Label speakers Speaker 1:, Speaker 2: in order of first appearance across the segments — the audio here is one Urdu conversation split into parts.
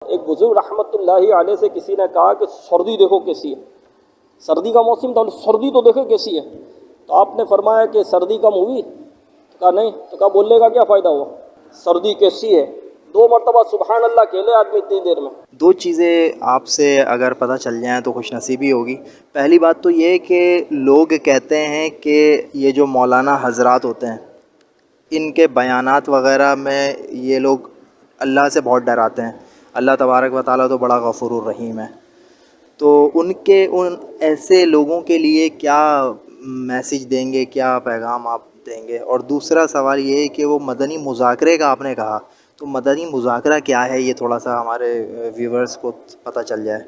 Speaker 1: ایک بزرگ رحمۃ اللہ علیہ سے کسی نے کہا کہ سردی دیکھو کیسی ہے، سردی کا موسم تھا، سردی تو دیکھو کیسی ہے، تو آپ نے فرمایا کہ سردی کم ہوئی؟ تو کہا نہیں، تو کہا بولنے کا کیا فائدہ ہوا، سردی کیسی ہے، 2 مرتبہ سبحان اللہ کہہ لے آدمی اتنی دیر میں۔
Speaker 2: دو چیزیں آپ سے اگر پتہ چل جائیں تو خوش نصیبی ہوگی۔ پہلی بات تو یہ کہ لوگ کہتے ہیں کہ یہ جو مولانا حضرات ہوتے ہیں ان کے بیانات وغیرہ میں یہ لوگ اللہ سے بہت ڈراتے ہیں۔ اللہ تبارک و تعالیٰ تو بڑا غفور الرحیم ہے، تو ان ایسے لوگوں کے لیے کیا میسج دیں گے، کیا پیغام آپ دیں گے؟ اور دوسرا سوال یہ ہے کہ وہ مدنی مذاکرے کا آپ نے کہا، تو مدنی مذاکرہ کیا ہے، یہ تھوڑا سا ہمارے ویورز کو پتہ چل جائے۔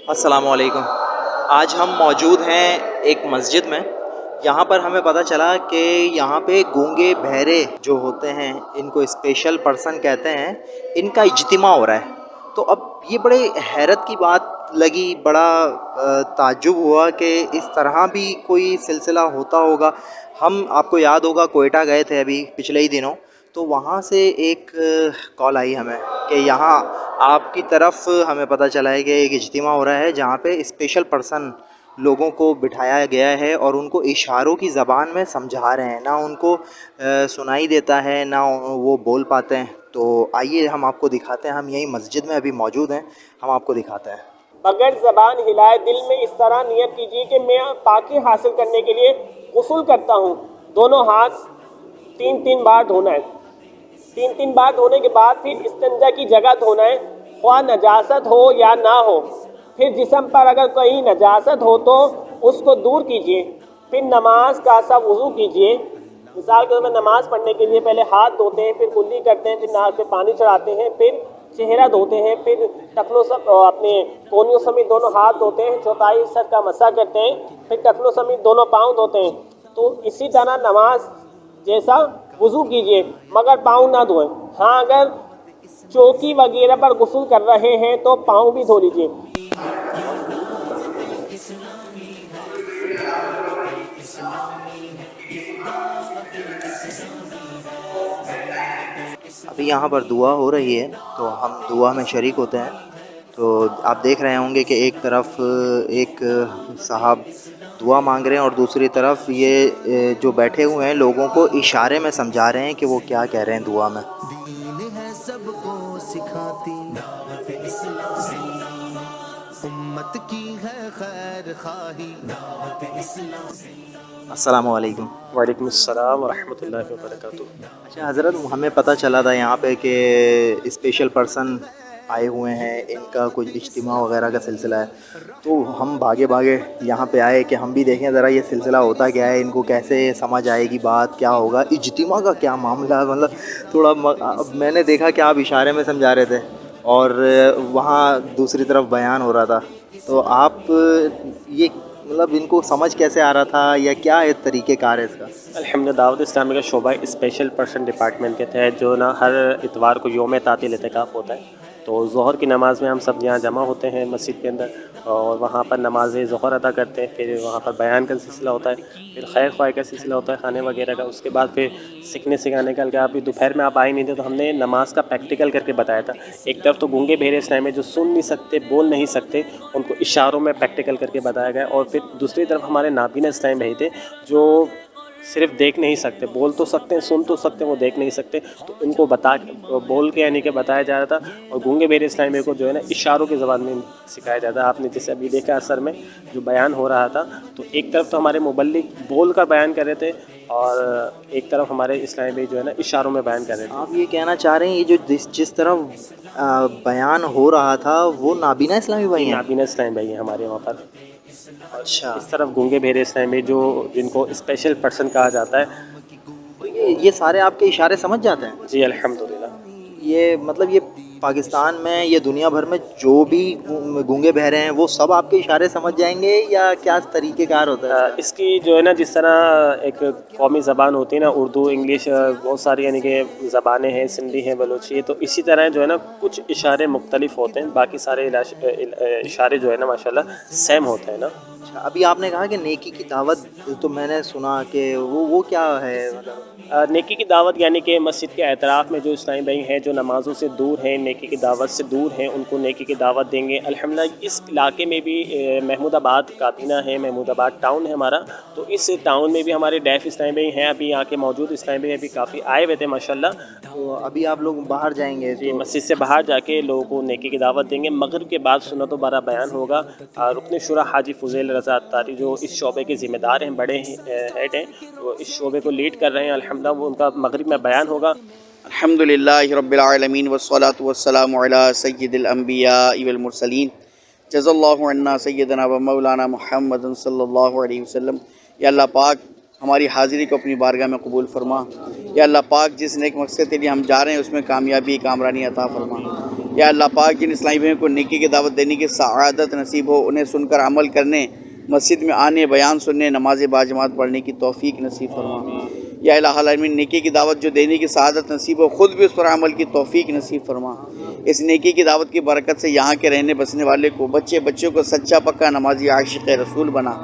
Speaker 2: السلام علیکم۔ آج ہم موجود ہیں ایک مسجد میں۔ یہاں پر ہمیں پتہ چلا کہ یہاں پہ گونگے بہرے جو ہوتے ہیں، ان کو اسپیشل پرسن کہتے ہیں، ان کا اجتماع ہو رہا ہے۔ تو اب یہ بڑے حیرت کی بات لگی، بڑا تعجب ہوا کہ اس طرح بھی کوئی سلسلہ ہوتا ہوگا۔ ہم، آپ کو یاد ہوگا، کوئٹہ گئے تھے ابھی پچھلے ہی دنوں، تو وہاں سے ایک کال آئی ہمیں کہ یہاں آپ کی طرف ہمیں پتہ چلا ہے کہ ایک اجتماع ہو رہا ہے جہاں پہ اسپیشل پرسن لوگوں کو بٹھایا گیا ہے اور ان کو اشاروں کی زبان میں سمجھا رہے ہیں، نہ ان کو سنائی دیتا ہے، نہ وہ بول پاتے ہیں۔ تو آئیے ہم آپ کو دکھاتے ہیں، ہم یہیں مسجد میں ابھی موجود ہیں، ہم آپ کو دکھاتے ہیں۔
Speaker 1: بغیر زبان ہلائے دل میں اس طرح نیت کیجیے کہ میں پاکی حاصل کرنے کے لیے غسل کرتا ہوں۔ دونوں ہاتھ 3 بار دھونا ہے، 3 بار دھونے کے بعد پھر استنجا کی جگہ دھونا ہے، خواہ نجاست ہو یا نہ ہو۔ پھر جسم پر اگر کہیں نجاست ہو تو اس کو دور کیجیے۔ پھر نماز کا سا وضو کیجیے۔ مثال کے طور پر نماز پڑھنے کے لیے پہلے ہاتھ دھوتے ہیں، پھر کلی کرتے ہیں، پھر ناک پہ پانی چڑھاتے ہیں، پھر چہرہ دھوتے ہیں، پھر ٹخنوں سب اپنے کونیوں سمیت دونوں ہاتھ دھوتے ہیں، چوتھائی سر کا مسح کرتے ہیں، پھر ٹخنوں سمیت دونوں پاؤں دھوتے ہیں۔ تو اسی طرح نماز جیسا وضو کیجیے، مگر پاؤں نہ دھوئیں۔ ہاں اگر چوکی وغیرہ پر غسل کر رہے ہیں تو پاؤں بھی دھو لیجیے۔
Speaker 2: ابھی یہاں پر دعا ہو رہی ہے تو ہم دعا میں شریک ہوتے ہیں۔ تو آپ دیکھ رہے ہوں گے کہ ایک طرف ایک صاحب دعا مانگ رہے ہیں اور دوسری طرف یہ جو بیٹھے ہوئے ہیں لوگوں کو اشارے میں سمجھا رہے ہیں کہ وہ کیا کہہ رہے ہیں دعا میں۔
Speaker 3: دین ہے سب کو سکھاتی، دعوت اسلامی امت کی ہے خیر خواہی، دعوت اسلامی۔
Speaker 2: السلام علیکم۔
Speaker 1: وعلیکم السلام ورحمۃ اللہ وبرکاتہ۔
Speaker 2: اچھا حضرت، ہمیں پتہ چلا تھا یہاں پہ کہ اسپیشل پرسن آئے ہوئے ہیں، ان کا کچھ اجتماع وغیرہ کا سلسلہ ہے، تو ہم بھاگے بھاگے یہاں پہ آئے کہ ہم بھی دیکھیں ذرا یہ سلسلہ ہوتا کیا ہے، ان کو کیسے سمجھ آئے گی بات، کیا ہوگا اجتماع کا کیا معاملہ ہے۔ مطلب تھوڑا میں نے دیکھا کہ آپ اشارے میں سمجھا رہے تھے اور وہاں دوسری طرف بیان ہو رہا تھا، تو آپ یہ مطلب ان کو سمجھ کیسے آ رہا تھا یا کیا طریقہ کار ہے اس کا؟
Speaker 1: الحمد دعوت اسلامی کا شعبہ اسپیشل پرسن ڈپارٹمنٹ کے تحت جو نا ہر اتوار کو یوم تعطیل اعتکاف ہوتا ہے، تو ظہر کی نماز میں ہم سب یہاں جمع ہوتے ہیں مسجد کے اندر، اور وہاں پر نماز ظہر ادا کرتے ہیں، پھر وہاں پر بیان کا سلسلہ ہوتا ہے، پھر خیر خواہ کا سلسلہ ہوتا ہے، کھانے وغیرہ کا، اس کے بعد پھر سیکھنے سکھانے کا کہ آپ دوپہر میں آپ آئے نہیں تھے تو ہم نے نماز کا پریکٹیکل کر کے بتایا تھا۔ ایک طرف تو گونگے بہرے اسلام میں جو سن نہیں سکتے، بول نہیں سکتے، ان کو اشاروں میں پریکٹیکل کر کے بتایا گیا، اور پھر دوسری طرف ہمارے نابینا اسلام بھائی تھے جو صرف دیکھ نہیں سکتے، بول تو سکتے ہیں، سن تو سکتے ہیں، وہ دیکھ نہیں سکتے، تو ان کو بول کے یعنی کہ بتایا جا رہا تھا، اور گونگے بہرے اسلامی کو جو ہے نا اشاروں کی زبان میں سکھایا جاتا ہے۔ آپ نے جیسے ابھی دیکھا اثر میں جو بیان ہو رہا تھا، تو ایک طرف تو ہمارے مبلغ بول کر بیان کر رہے تھے اور ایک طرف ہمارے اسلامی بھائی جو ہے نا اشاروں میں بیان کر رہے تھے۔
Speaker 2: آپ یہ کہنا چاہ رہے ہیں یہ جو جس طرف بیان ہو رہا تھا وہ نابینا اسلامی بھائی ہیں؟
Speaker 1: نابینا اسلامی بھائی ہیں ہمارے وہاں پر۔
Speaker 2: اچھا،
Speaker 1: اس طرف گونگے بہرے اسلامی جو جن کو اسپیشل پرسن کہا جاتا ہے۔
Speaker 2: تو یہ سارے آپ کے اشارے سمجھ جاتے ہیں؟
Speaker 1: جی الحمدللہ۔
Speaker 2: یہ مطلب یہ پاکستان میں، یہ دنیا بھر میں جو بھی گونگے بہرے ہیں وہ سب آپ کے اشارے سمجھ جائیں گے یا کیا طریقہ کار ہوتا ہے اس کا؟
Speaker 1: اس کی جو ہے نا جس طرح ایک قومی زبان ہوتی ہے نا، اردو، انگلش، بہت ساری یعنی کہ زبانیں ہیں، سندھی ہے، بلوچی ہے، تو اسی طرح جو ہے نا کچھ اشارے مختلف ہوتے ہیں، باقی سارے اشارے جو ہے نا ماشاءاللہ سیم ہوتے ہیں نا۔
Speaker 2: ابھی آپ نے کہا کہ نیکی کی دعوت، تو میں نے سنا کہ وہ کیا ہے مطلب؟
Speaker 1: نیکی کی دعوت یعنی کہ مسجد کے اعتراف میں جو اسلامی بھائی ہیں جو نمازوں سے دور ہیں، نیکی کی دعوت سے دور ہیں، ان کو نیکی کی دعوت دیں گے. الحمدللہ اس علاقے میں بھی محمود آباد کابینہ ہے، محمود آباد ٹاؤن ہے ہمارا، تو اس ٹاؤن میں بھی ہمارے ڈیف اسلامی بھائی ہیں. ابھی یہاں کے موجود اسلامی بھائی ابھی کافی آئے ہوئے تھے ماشاءاللہ.
Speaker 2: تو ابھی آپ لوگ باہر جائیں گے
Speaker 1: جی
Speaker 2: تو
Speaker 1: مسجد سے باہر جا کے لوگوں کو نیکی کی دعوت دیں گے. مغرب کے بعد سنت و بارہ بیان ہوگا. رکن شورا حاجی فضیل رضا اتاری جو اس شعبے کے ذمہ دار ہیں، بڑے ہیڈ ہیں، وہ اس شعبے کو لیڈ کر رہے ہیں. الحمدللہ وہ ان کا مغرب میں بیان ہوگا.
Speaker 4: الحمد للہ رب العالمین والصلاة والسلام علی سید الانبیاء والمرسلین. جزا اللہ عنا سیدنا و مولانا محمد صلی اللہ علیہ وسلم. یا اللہ پاک ہماری حاضری کو اپنی بارگاہ میں قبول فرما. یا اللہ پاک جس نیک مقصد کے لیے ہم جا رہے ہیں اس میں کامیابی کامرانی عطا فرما. یا اللہ پاک جن اسلامی بھائیوں کو نیکی کی دعوت دینے کی سعادت نصیب ہو، انہیں سن کر عمل کرنے، مسجد میں آنے، بیان سننے، نماز باجماعت پڑھنے کی توفیق نصیب فرما. یا الہ العالمین نیکی کی دعوت جو دینے کی سعادت نصیب ہو، خود بھی اس پر عمل کی توفیق نصیب فرما. اس نیکی کی دعوت کی برکت سے یہاں کے رہنے بسنے والے کو، بچوں کو سچا پکا نمازی عاشق رسول بنا.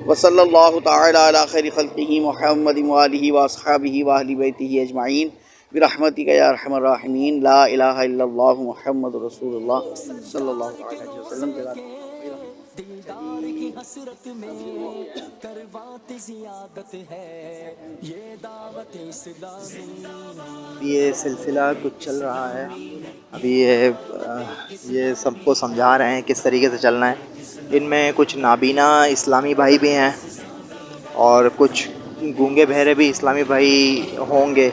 Speaker 4: وصلی اللہ تعالی علی خیر خلقہ محمد وآلہ واصحابہ واہل بیتہ اجمعین برحمتک یا ارحم الراحمین. لا الہ الا اللہ محمد رسول اللہ صلی اللہ علیہ وسلم.
Speaker 3: دیدار کی حسرت میں کروات زیادت ہے یہ دعوت اسلامی.
Speaker 2: یہ سلسلہ کچھ چل رہا ہے ابھی، یہ سب کو سمجھا رہے ہیں کس طریقے سے چلنا ہے. ان میں کچھ نابینا اسلامی بھائی بھی ہیں اور کچھ گونگے بہرے بھی اسلامی بھائی ہوں گے.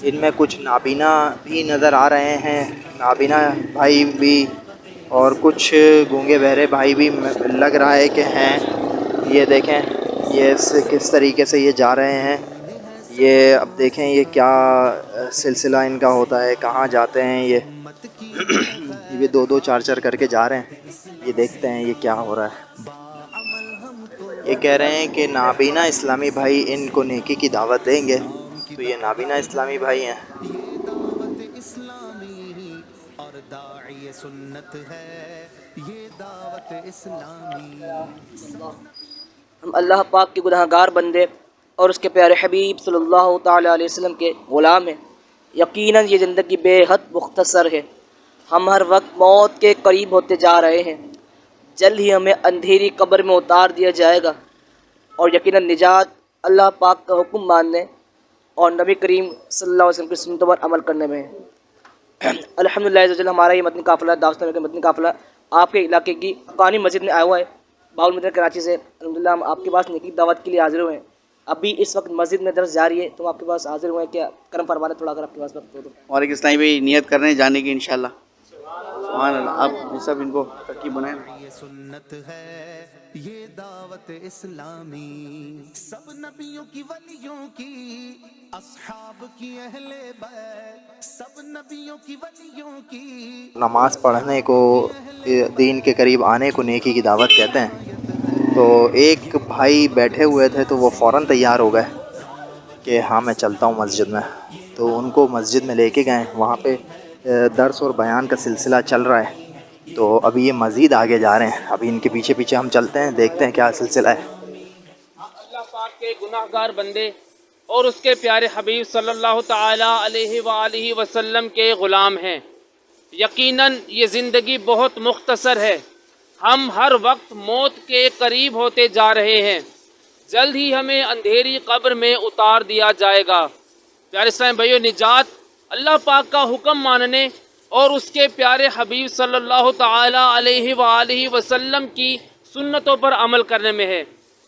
Speaker 2: ان میں کچھ نابینا بھی نظر آ رہے ہیں، نابینا بھائی بھی، اور کچھ گونگے بہرے بھائی بھی لگ رہا ہے کہ ہیں. یہ دیکھیں یہ کس طریقے سے یہ جا رہے ہیں. یہ اب دیکھیں یہ کیا سلسلہ ان کا ہوتا ہے، کہاں جاتے ہیں یہ دو دو چار چار کر کے جا رہے ہیں. یہ دیکھتے ہیں یہ کیا ہو رہا ہے. یہ کہہ رہے ہیں کہ نابینا اسلامی بھائی ان کو نیکی کی دعوت دیں گے، تو یہ نابینا اسلامی بھائی ہیں.
Speaker 3: دعوت اسلامی اور داعی سنت ہے یہ دعوت اسلامی.
Speaker 5: ہم اللہ پاک کے گناہ گار بندے اور اس کے پیارے حبیب صلی اللہ تعالیٰ علیہ وسلم کے غلام ہیں. یقیناً یہ زندگی بے حد مختصر ہے. ہم ہر وقت موت کے قریب ہوتے جا رہے ہیں. جلد ہی ہمیں اندھیری قبر میں اتار دیا جائے گا، اور یقیناً نجات اللہ پاک کا حکم ماننے اور نبی کریم صلی اللہ علیہ وسلم کی سنتوں پر عمل کرنے میں ہے. الحمدللہ ہمارا یہ مدنی قافلہ، دعوت اسلامی کا مدنی قافلہ آپ کے علاقے کی حقانی مسجد میں آیا ہوا ہے، باول مدینہ کراچی سے. الحمدللہ ہم آپ کے پاس نیکی دعوت کے لیے حاضر ہوئے ہیں. ابھی اس وقت مسجد میں درس جاری ہے، تو ہم آپ کے پاس حاضر ہوئے ہیں. کیا کرم فرمانا تھوڑا اگر آپ کے پاس وقت ہو تو.
Speaker 4: اور ایک اسلامی بھائی نیت کر رہے ہیں جانے کی انشاءاللہ. سبحان اللہ. آپ سب ان کو ترکیب بنائیں.
Speaker 3: یہ سنت ہے یہ دعوت اسلامی. سب نبیوں کی ولیوں کی اصحاب کی اہل بیت، سب نبیوں کی ولیوں کی.
Speaker 2: نماز پڑھنے کو، دین کے قریب آنے کو نیکی کی دعوت کہتے ہیں. تو ایک بھائی بیٹھے ہوئے تھے تو وہ فوراً تیار ہو گئے کہ ہاں میں چلتا ہوں مسجد میں. تو ان کو مسجد میں لے کے گئے. وہاں پہ درس اور بیان کا سلسلہ چل رہا ہے. تو ابھی یہ مزید آگے جا رہے ہیں. ابھی ان کے پیچھے پیچھے ہم چلتے ہیں، دیکھتے ہیں کیا سلسلہ ہے.
Speaker 6: اللہ پاک کے گناہ گار بندے اور اس کے پیارے حبیب صلی اللہ تعالی علیہ وآلہ وسلم کے غلام ہیں. یقیناً یہ زندگی بہت مختصر ہے. ہم ہر وقت موت کے قریب ہوتے جا رہے ہیں. جلد ہی ہمیں اندھیری قبر میں اتار دیا جائے گا. پیارے اسلام بھائیو، نجات اللہ پاک کا حکم ماننے اور اس کے پیارے حبیب صلی اللہ تعالی علیہ وآلہ وسلم کی سنتوں پر عمل کرنے میں ہے.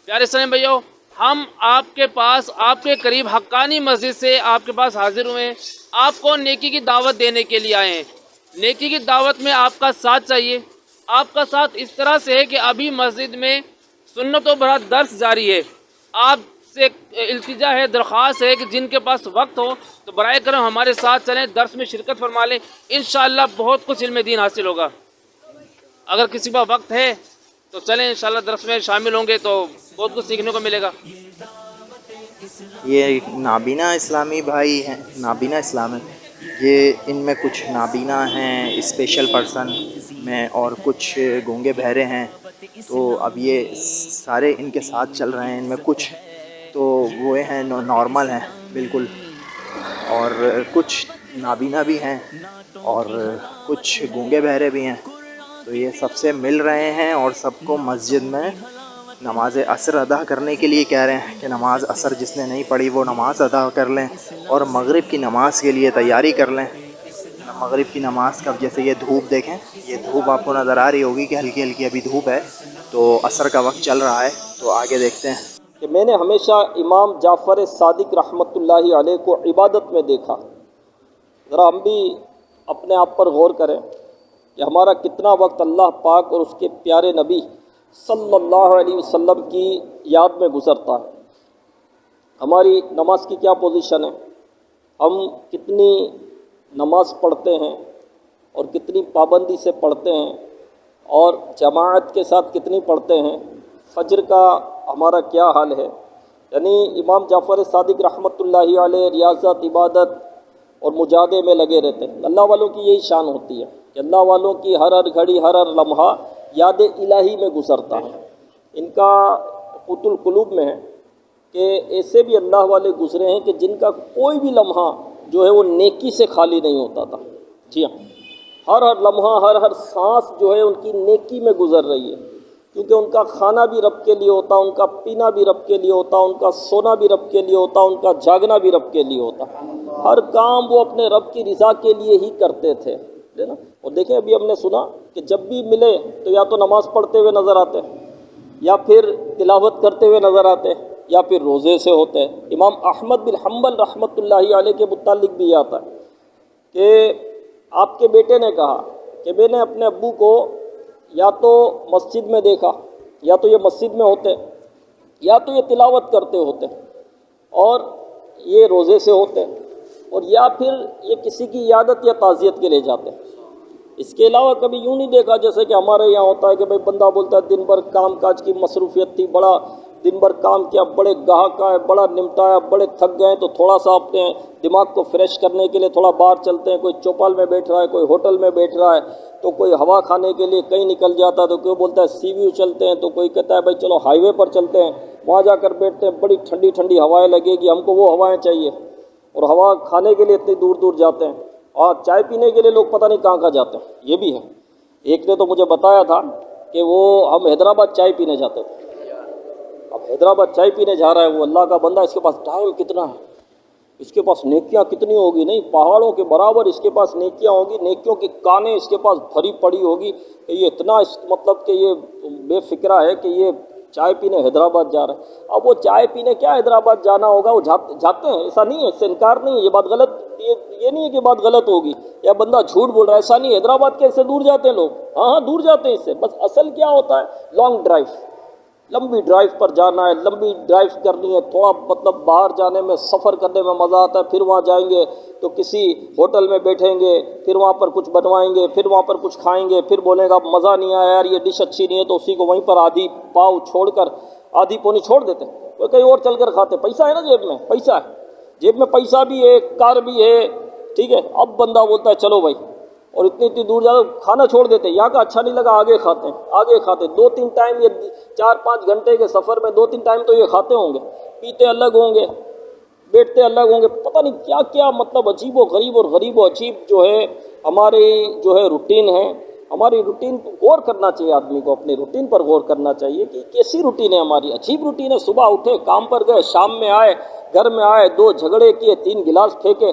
Speaker 6: پیارے اسلام بھائیو، ہم آپ کے پاس، آپ کے قریب حقانی مسجد سے آپ کے پاس حاضر ہوئے ہیں. آپ کو نیکی کی دعوت دینے کے لیے آئے ہیں. نیکی کی دعوت میں آپ کا ساتھ چاہیے. آپ کا ساتھ اس طرح سے ہے کہ ابھی مسجد میں سنتوں پر درس جاری ہے. آپ سے التجا ہے، درخواست ہے کہ جن کے پاس وقت ہو تو برائے کرم ہمارے ساتھ چلیں، درس میں شرکت فرما لیں. انشاءاللہ بہت کچھ علم دین حاصل ہوگا. اگر کسی کا وقت ہے تو چلیں، انشاءاللہ درس میں شامل ہوں گے تو بہت کچھ سیکھنے کو ملے گا.
Speaker 2: یہ نابینا اسلامی بھائی ہیں، نابینا اسلام ہے. یہ ان میں کچھ نابینا ہیں اسپیشل پرسن میں، اور کچھ گونگے بہرے ہیں. تو اب یہ سارے ان کے ساتھ چل رہے ہیں، ان میں کچھ تو وہ ہیں نارمل ہیں بالکل، اور کچھ نابینا بھی ہیں اور کچھ گونگے بہرے بھی ہیں. تو یہ سب سے مل رہے ہیں اور سب کو مسجد میں نماز عصر ادا کرنے کے لیے کہہ رہے ہیں کہ نماز عصر جس نے نہیں پڑھی وہ نماز ادا کر لیں اور مغرب کی نماز کے لیے تیاری کر لیں. مغرب کی نماز کا جیسے یہ دھوپ دیکھیں، یہ دھوپ آپ کو نظر آ رہی ہوگی کہ ہلکی ہلکی ابھی دھوپ ہے، تو عصر کا وقت چل رہا ہے. تو آگے دیکھتے ہیں.
Speaker 7: کہ میں نے ہمیشہ امام جعفر صادق رحمۃ اللہ علیہ کو عبادت میں دیکھا. ذرا ہم بھی اپنے آپ پر غور کریں کہ ہمارا کتنا وقت اللہ پاک اور اس کے پیارے نبی صلی اللہ علیہ وسلم کی یاد میں گزرتا ہے. ہماری نماز کی کیا پوزیشن ہے، ہم کتنی نماز پڑھتے ہیں اور کتنی پابندی سے پڑھتے ہیں اور جماعت کے ساتھ کتنی پڑھتے ہیں. فجر کا ہمارا کیا حال ہے. یعنی امام جعفر صادق رحمۃ اللہ علیہ ریاضت، عبادت اور مجاہدے میں لگے رہتے ہیں. اللہ والوں کی یہی شان ہوتی ہے کہ اللہ والوں کی ہر ہر گھڑی، ہر ہر لمحہ یاد الہی میں گزرتا ہے. ان کا قوت القلوب میں ہے کہ ایسے بھی اللہ والے گزرے ہیں کہ جن کا کوئی بھی لمحہ جو ہے وہ نیکی سے خالی نہیں ہوتا تھا. جی ہاں، ہر ہر لمحہ، ہر ہر سانس جو ہے ان کی نیکی میں گزر رہی ہے، کیونکہ ان کا کھانا بھی رب کے لیے ہوتا، ان کا پینا بھی رب کے لیے ہوتا، ان کا سونا بھی رب کے لیے ہوتا، ان کا جاگنا بھی رب کے لیے ہوتا. ہر کام وہ اپنے رب کی رضا کے لیے ہی کرتے تھے نا. اور دیکھیں ابھی ہم نے سنا کہ جب بھی ملے تو یا تو نماز پڑھتے ہوئے نظر آتے، یا پھر تلاوت کرتے ہوئے نظر آتے، یا پھر روزے سے ہوتے. امام احمد بن حنبل رحمۃ اللہ علیہ کے متعلق بھی یہ آتا ہے کہ آپ کے بیٹے نے کہا کہ میں نے اپنے ابو کو یا تو مسجد میں دیکھا، یا تو یہ مسجد میں ہوتے، یا تو یہ تلاوت کرتے ہوتے، اور یہ روزے سے ہوتے، اور یا پھر یہ کسی کی عیادت یا تعزیت کے لیے جاتے. اس کے علاوہ کبھی یوں نہیں دیکھا جیسے کہ ہمارے یہاں ہوتا ہے کہ بھئی بندہ بولتا ہے دن بھر کام کاج کی مصروفیت تھی، بڑا دن بھر کام کیا، بڑے گاہک آئے، بڑا نمٹایا، بڑے تھک گئے، تو تھوڑا سا اپنے دماغ کو فریش کرنے کے لیے تھوڑا باہر چلتے ہیں. کوئی چوپال میں بیٹھ رہا ہے، کوئی ہوٹل میں بیٹھ رہا ہے، تو کوئی ہوا کھانے کے لیے کہیں نکل جاتا ہے، تو کوئی بولتا ہے سی ویو چلتے ہیں، تو کوئی کہتا ہے بھائی چلو ہائی وے پر چلتے ہیں، وہاں جا کر بیٹھتے ہیں، بڑی ٹھنڈی ٹھنڈی ہوائیں لگے گی، ہم کو وہ ہوائیں چاہیے. اور ہوا کھانے کے لیے اتنی دور دور جاتے ہیں، اور چائے پینے کے لیے لوگ پتہ نہیں کہاں کہاں جاتے ہیں. یہ بھی ہے. ایک نے تو مجھے بتایا تھا کہ وہ ہم حیدرآباد چائے پینے جاتے تھے. اب حیدرآباد چائے پینے جا رہا ہے وہ اللہ کا بندہ، اس کے پاس ٹائم کتنا ہے، اس کے پاس نیکیاں کتنی ہوگی، نہیں پہاڑوں کے برابر اس کے پاس نیکیاں ہوگی، نیکیوں کی کانیں اس کے پاس بھری پڑی ہوگی کہ یہ اتنا مطلب کہ یہ بے فکرہ ہے کہ یہ چائے پینے حیدرآباد جا رہا ہے. اب وہ چائے پینے کیا حیدرآباد جانا ہوگا، وہ جاتے ہیں، ایسا نہیں ہے، اس سے انکار نہیں ہے، یہ بات غلط، یہ نہیں ہے کہ بات غلط ہوگی یا بندہ جھوٹ بول رہا ہے، ایسا نہیں ہے. حیدرآباد کے اس سے دور جاتے ہیں لوگ، ہاں دور جاتے ہیں اس سے. بس اصل کیا ہوتا ہے، لانگ ڈرائیو، لمبی ڈرائیو پر جانا ہے، لمبی ڈرائیو کرنی ہے، تھوڑا مطلب باہر جانے میں، سفر کرنے میں مزہ آتا ہے. پھر وہاں جائیں گے تو کسی ہوٹل میں بیٹھیں گے، پھر وہاں پر کچھ بنوائیں گے، پھر وہاں پر کچھ کھائیں گے، پھر بولیں گا مزہ نہیں آیا یار، یہ ڈش اچھی نہیں ہے، تو اسی کو وہیں پر آدھی پاؤ چھوڑ کر، آدھی پونی چھوڑ دیتے ہیں، وہ کہیں اور چل کر کھاتے. پیسہ ہے نا جیب میں، پیسہ ہے جیب میں، پیسہ بھی ہے، کار بھی ہے، ٹھیک ہے. اب بندہ بولتا ہے چلو بھائی، اور اتنی دور جا کھانا چھوڑ دیتے ہیں، یہاں کا اچھا نہیں لگا آگے کھاتے ہیں، آگے کھاتے. 2-3 ٹائم، یہ 4-5 گھنٹے کے سفر میں 2-3 ٹائم تو یہ کھاتے ہوں گے، پیتے الگ ہوں گے، بیٹھتے الگ ہوں گے، پتہ نہیں کیا کیا مطلب عجیب و غریب، اور غریب و عجیب جو ہے ہماری جو ہے روٹین ہے. ہماری روٹین کو غور کرنا چاہیے، آدمی کو اپنی روٹین پر غور کرنا چاہیے کہ کیسی روٹین ہے ہماری. عجیب روٹین ہے. صبح اٹھے، کام پر گئے، شام میں آئے، گھر میں آئے، 2 جھگڑے کیے، 3 گلاس پھینکے،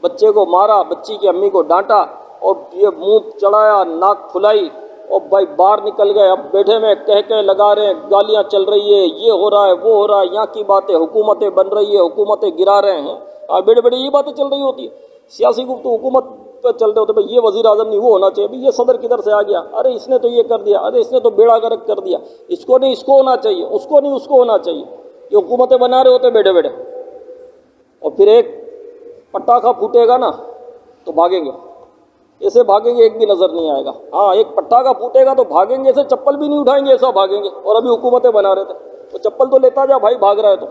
Speaker 7: بچے کو مارا، بچی کی امی کو ڈانٹا، اور یہ منہ چڑھایا، ناک پھلائی، اور بھائی باہر نکل گئے. اب بیٹھے میں کہہ لگا رہے ہیں، گالیاں چل رہی ہے، یہ ہو رہا ہے، وہ ہو رہا ہے، یہاں کی باتیں، حکومتیں بن رہی ہے، حکومتیں گرا رہے ہیں، بیٹے بیٹے یہ باتیں چل رہی ہوتی ہے. سیاسی گفتگو حکومت پہ چل رہے ہوتے، بھائی یہ وزیر اعظم نہیں، وہ ہونا چاہیے، بھائی یہ صدر کدھر سے آ گیا، ارے اس نے تو یہ کر دیا، ارے اس نے تو بیڑا گرک کر دیا، اس کو نہیں اس کو ہونا چاہیے، اس کو نہیں اس کو ہونا چاہیے. یہ حکومتیں بنا رہے ہوتے بیٹھے بیٹھے. اور پھر ایک پٹاخہ پھوٹے گا نا تو بھاگیں گے، ایسے بھاگیں گے ایک بھی نظر نہیں آئے گا. ہاں ایک پٹاخہ پھوٹے گا تو بھاگیں گے، ایسے چپل بھی نہیں اٹھائیں گے، ایسا بھاگیں گے. اور ابھی حکومتیں بنا رہے تھے، تو چپل تو لیتا جا بھائی، بھاگ رہا ہے تو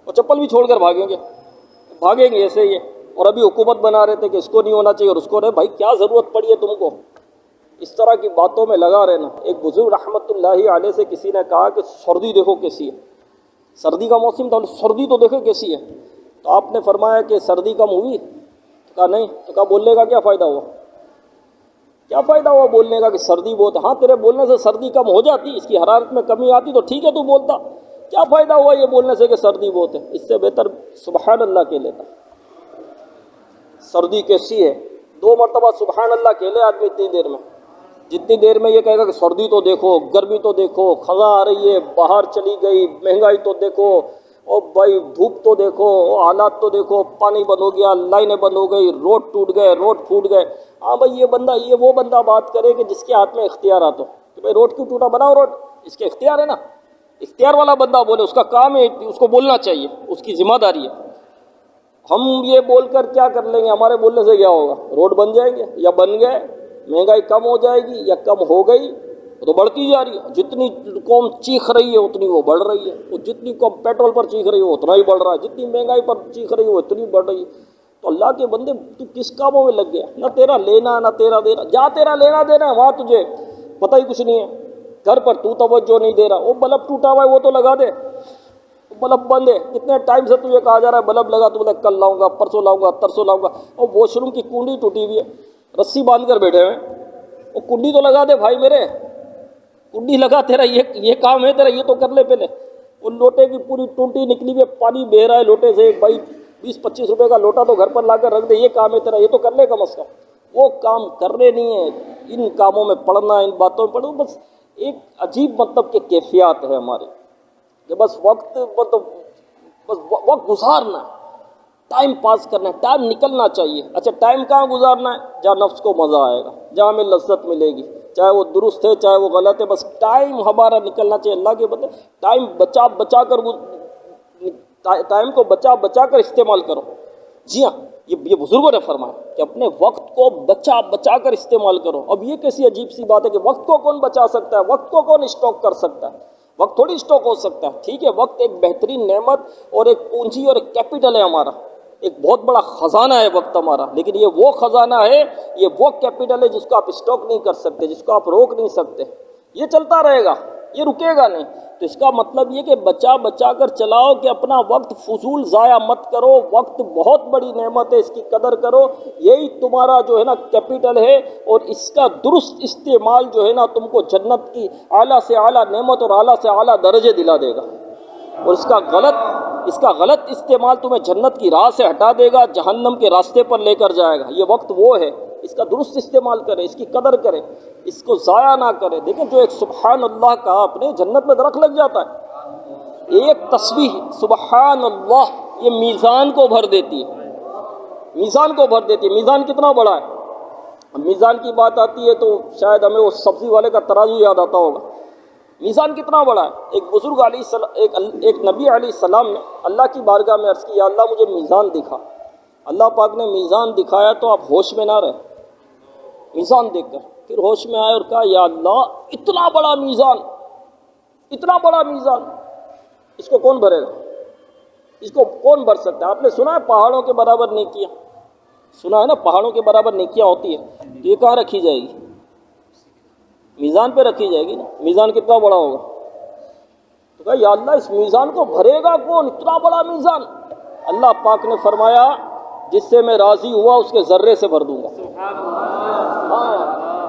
Speaker 7: وہ چپل بھی چھوڑ کر بھاگیں گے ایسے ہی ہے. اور ابھی حکومت بنا رہے تھے کہ اس کو نہیں ہونا چاہیے اور اس کو نہیں. بھائی کیا ضرورت پڑی ہے تم کو، اس طرح کی باتوں میں لگا رہنا. ایک بزرگ رحمۃ اللہ علیہ سے کسی نے کہا کہ سردی دیکھو کیسی ہے, سردی کا موسم تھا, سردی تو دیکھو کیسی ہے. تو آپ نے فرمایا کہ سردی کم ہوئی؟ تو کہا نہیں. تو کہا بولنے کا کیا فائدہ ہوا؟ کیا فائدہ ہوا بولنے کا کہ سردی بہت ہے؟ ہاں تیرے بولنے سے سردی کم ہو جاتی, اس کی حرارت میں کمی آتی تو ٹھیک ہے تو بولتا, کیا فائدہ ہوا یہ بولنے سے کہ سردی بہت ہے؟ اس سے بہتر سبحان اللہ کہہ لیتا. سردی کیسی ہے 2 مرتبہ سبحان اللہ کہہ لے آدمی اتنی دیر میں, جتنی دیر میں یہ کہے گا کہ سردی تو دیکھو, گرمی تو دیکھو, خزاں آ رہی ہے, باہر چلی گئی, مہنگائی تو دیکھو, اور بھائی دھوپ تو دیکھو, حالات تو دیکھو, پانی بند ہو گیا, لائنیں بند ہو گئی, روڈ ٹوٹ گئے, روڈ پھوٹ گئے. ہاں بھائی یہ وہ بندہ بات کرے کہ جس کے ہاتھ میں اختیارات ہو کہ بھائی روڈ کیوں ٹوٹا, بناؤ روڈ, اس کے اختیار ہے نا. اختیار والا بندہ بولے, اس کا کام ہے, اس کو بولنا چاہیے, اس کی ذمہ داری ہے. ہم یہ بول کر کیا کر لیں گے؟ ہمارے بولنے سے کیا ہوگا؟ روڈ بن جائیں گے یا بن گئے, مہنگائی کم ہو جائے گی یا کم ہو گئی, تو بڑھتی جا رہی ہے. جتنی قوم چیخ رہی ہے اتنی وہ بڑھ رہی ہے, اور جتنی قوم پیٹرول پر چیخ رہی ہے اتنا ہی بڑھ رہا ہے, جتنی مہنگائی پر چیخ رہی ہے وہ اتنی بڑھ رہی ہے. تو اللہ کے بندے تو کس کاموں میں لگ گیا؟ نہ تیرا لینا نہ تیرا دینا. جہاں تیرا لینا دینا ہے وہاں تجھے پتہ ہی کچھ نہیں ہے. گھر پر تو توجہ نہیں دے رہا, وہ بلب ٹوٹا ہوا ہے وہ تو لگا دے, بلب بند ہے, کتنے ٹائم سے تجھے کہا جا رہا ہے بلب لگا, تو بولے کل لاؤں گا, پرسوں لاؤں گا, ترسوں لاؤں گا. اور واش روم کی کنڈی ٹوٹی ہوئی ہے, رسی باندھ کر بیٹھے ہیں, وہ کنڈی تو لگا دے بھائی میرے, کنڈی لگا, تیرا یہ کام ہے تیرا, یہ تو کر لے پہلے. وہ لوٹے کی پوری ٹونٹی نکلی ہوئی ہے, پانی بہہ رہا ہے لوٹے سے, بھائی 20-25 روپے کا لوٹا تو گھر پر لا کر رکھ دے, یہ کام ہے تیرا, یہ تو کر لے کم از کم. وہ کام کرنے نہیں ہیں, ان کاموں میں پڑھنا, ان باتوں میں پڑھنا. بس ایک عجیب مطلب کہ کیفیات ہے ہماری کہ بس وقت گزارنا ہے, ٹائم پاس کرنا ہے, ٹائم نکلنا چاہیے. اچھا ٹائم کہاں گزارنا ہے؟ جہاں نفس کو مزہ آئے گا, جہاں ہمیں لذت ملے گی, چاہے وہ درست ہے چاہے وہ غلط ہے, بس ٹائم ہمارا نکلنا چاہیے. اللہ کے بندے ٹائم ٹائم کو بچا کر استعمال کرو. جی ہاں, یہ بزرگوں نے فرمایا کہ اپنے وقت کو بچا کر استعمال کرو. اب یہ کیسی عجیب سی بات ہے کہ وقت کو کون بچا سکتا ہے؟ وقت کو کون اسٹاک کر سکتا ہے؟ وقت تھوڑی اسٹاک ہو سکتا ہے. ٹھیک ہے, وقت ایک بہترین نعمت اور ایک پونجی اور ایک کیپٹل ہے ہمارا, ایک بہت بڑا خزانہ ہے وقت ہمارا. لیکن یہ وہ خزانہ ہے, یہ وہ کیپٹل ہے جس کو آپ اسٹاک نہیں کر سکتے, جس کو آپ روک نہیں سکتے. یہ چلتا رہے گا, یہ رکے گا نہیں. تو اس کا مطلب یہ کہ بچا کر چلاؤ, کہ اپنا وقت فضول ضائع مت کرو. وقت بہت بڑی نعمت ہے, اس کی قدر کرو. یہی تمہارا جو ہے نا کیپٹل ہے, اور اس کا درست استعمال جو ہے نا تم کو جنت کی اعلیٰ سے اعلیٰ نعمت اور اعلیٰ سے اعلیٰ درجے دلا دے گا. اور اس کا غلط استعمال تمہیں جنت کی راہ سے ہٹا دے گا, جہنم کے راستے پر لے کر جائے گا. یہ وقت وہ ہے, اس کا درست استعمال کرے, اس کی قدر کرے, اس کو ضائع نہ کرے. دیکھیں جو ایک سبحان اللہ کہا اپنے, جنت میں درخت لگ جاتا ہے. ایک تسبیح سبحان اللہ یہ میزان کو بھر دیتی ہے, میزان کو بھر دیتی ہے. میزان کتنا بڑا ہے؟ میزان کی بات آتی ہے تو شاید ہمیں وہ سبزی والے کا ترازو یاد آتا ہوگا. میزان کتنا بڑا ہے. ایک بزرگ ایک نبی علیہ السلام نے اللہ کی بارگاہ میں عرض کی, یا اللہ مجھے میزان دکھا. اللہ پاک نے میزان دکھایا تو آپ ہوش میں نہ رہے. میزان دیکھ کر پھر ہوش میں آئے اور کہا, یا اللہ اتنا بڑا میزان, اتنا بڑا میزان, اس کو کون بھرے گا؟ اس کو کون بھر سکتا ہے؟ آپ نے سنا ہے پہاڑوں کے برابر نیکیاں, سنا ہے نا پہاڑوں کے برابر نیکیاں ہوتی ہے, تو یہ کہاں رکھی جائے گی؟ میزان پہ رکھی جائے گی نا. میزان کتنا بڑا ہوگا؟ تو کہا یا اللہ اس میزان کو بھرے گا کون, اتنا بڑا میزان؟ اللہ پاک نے فرمایا, جس سے میں راضی ہوا اس کے ذرے سے بھر دوں گا.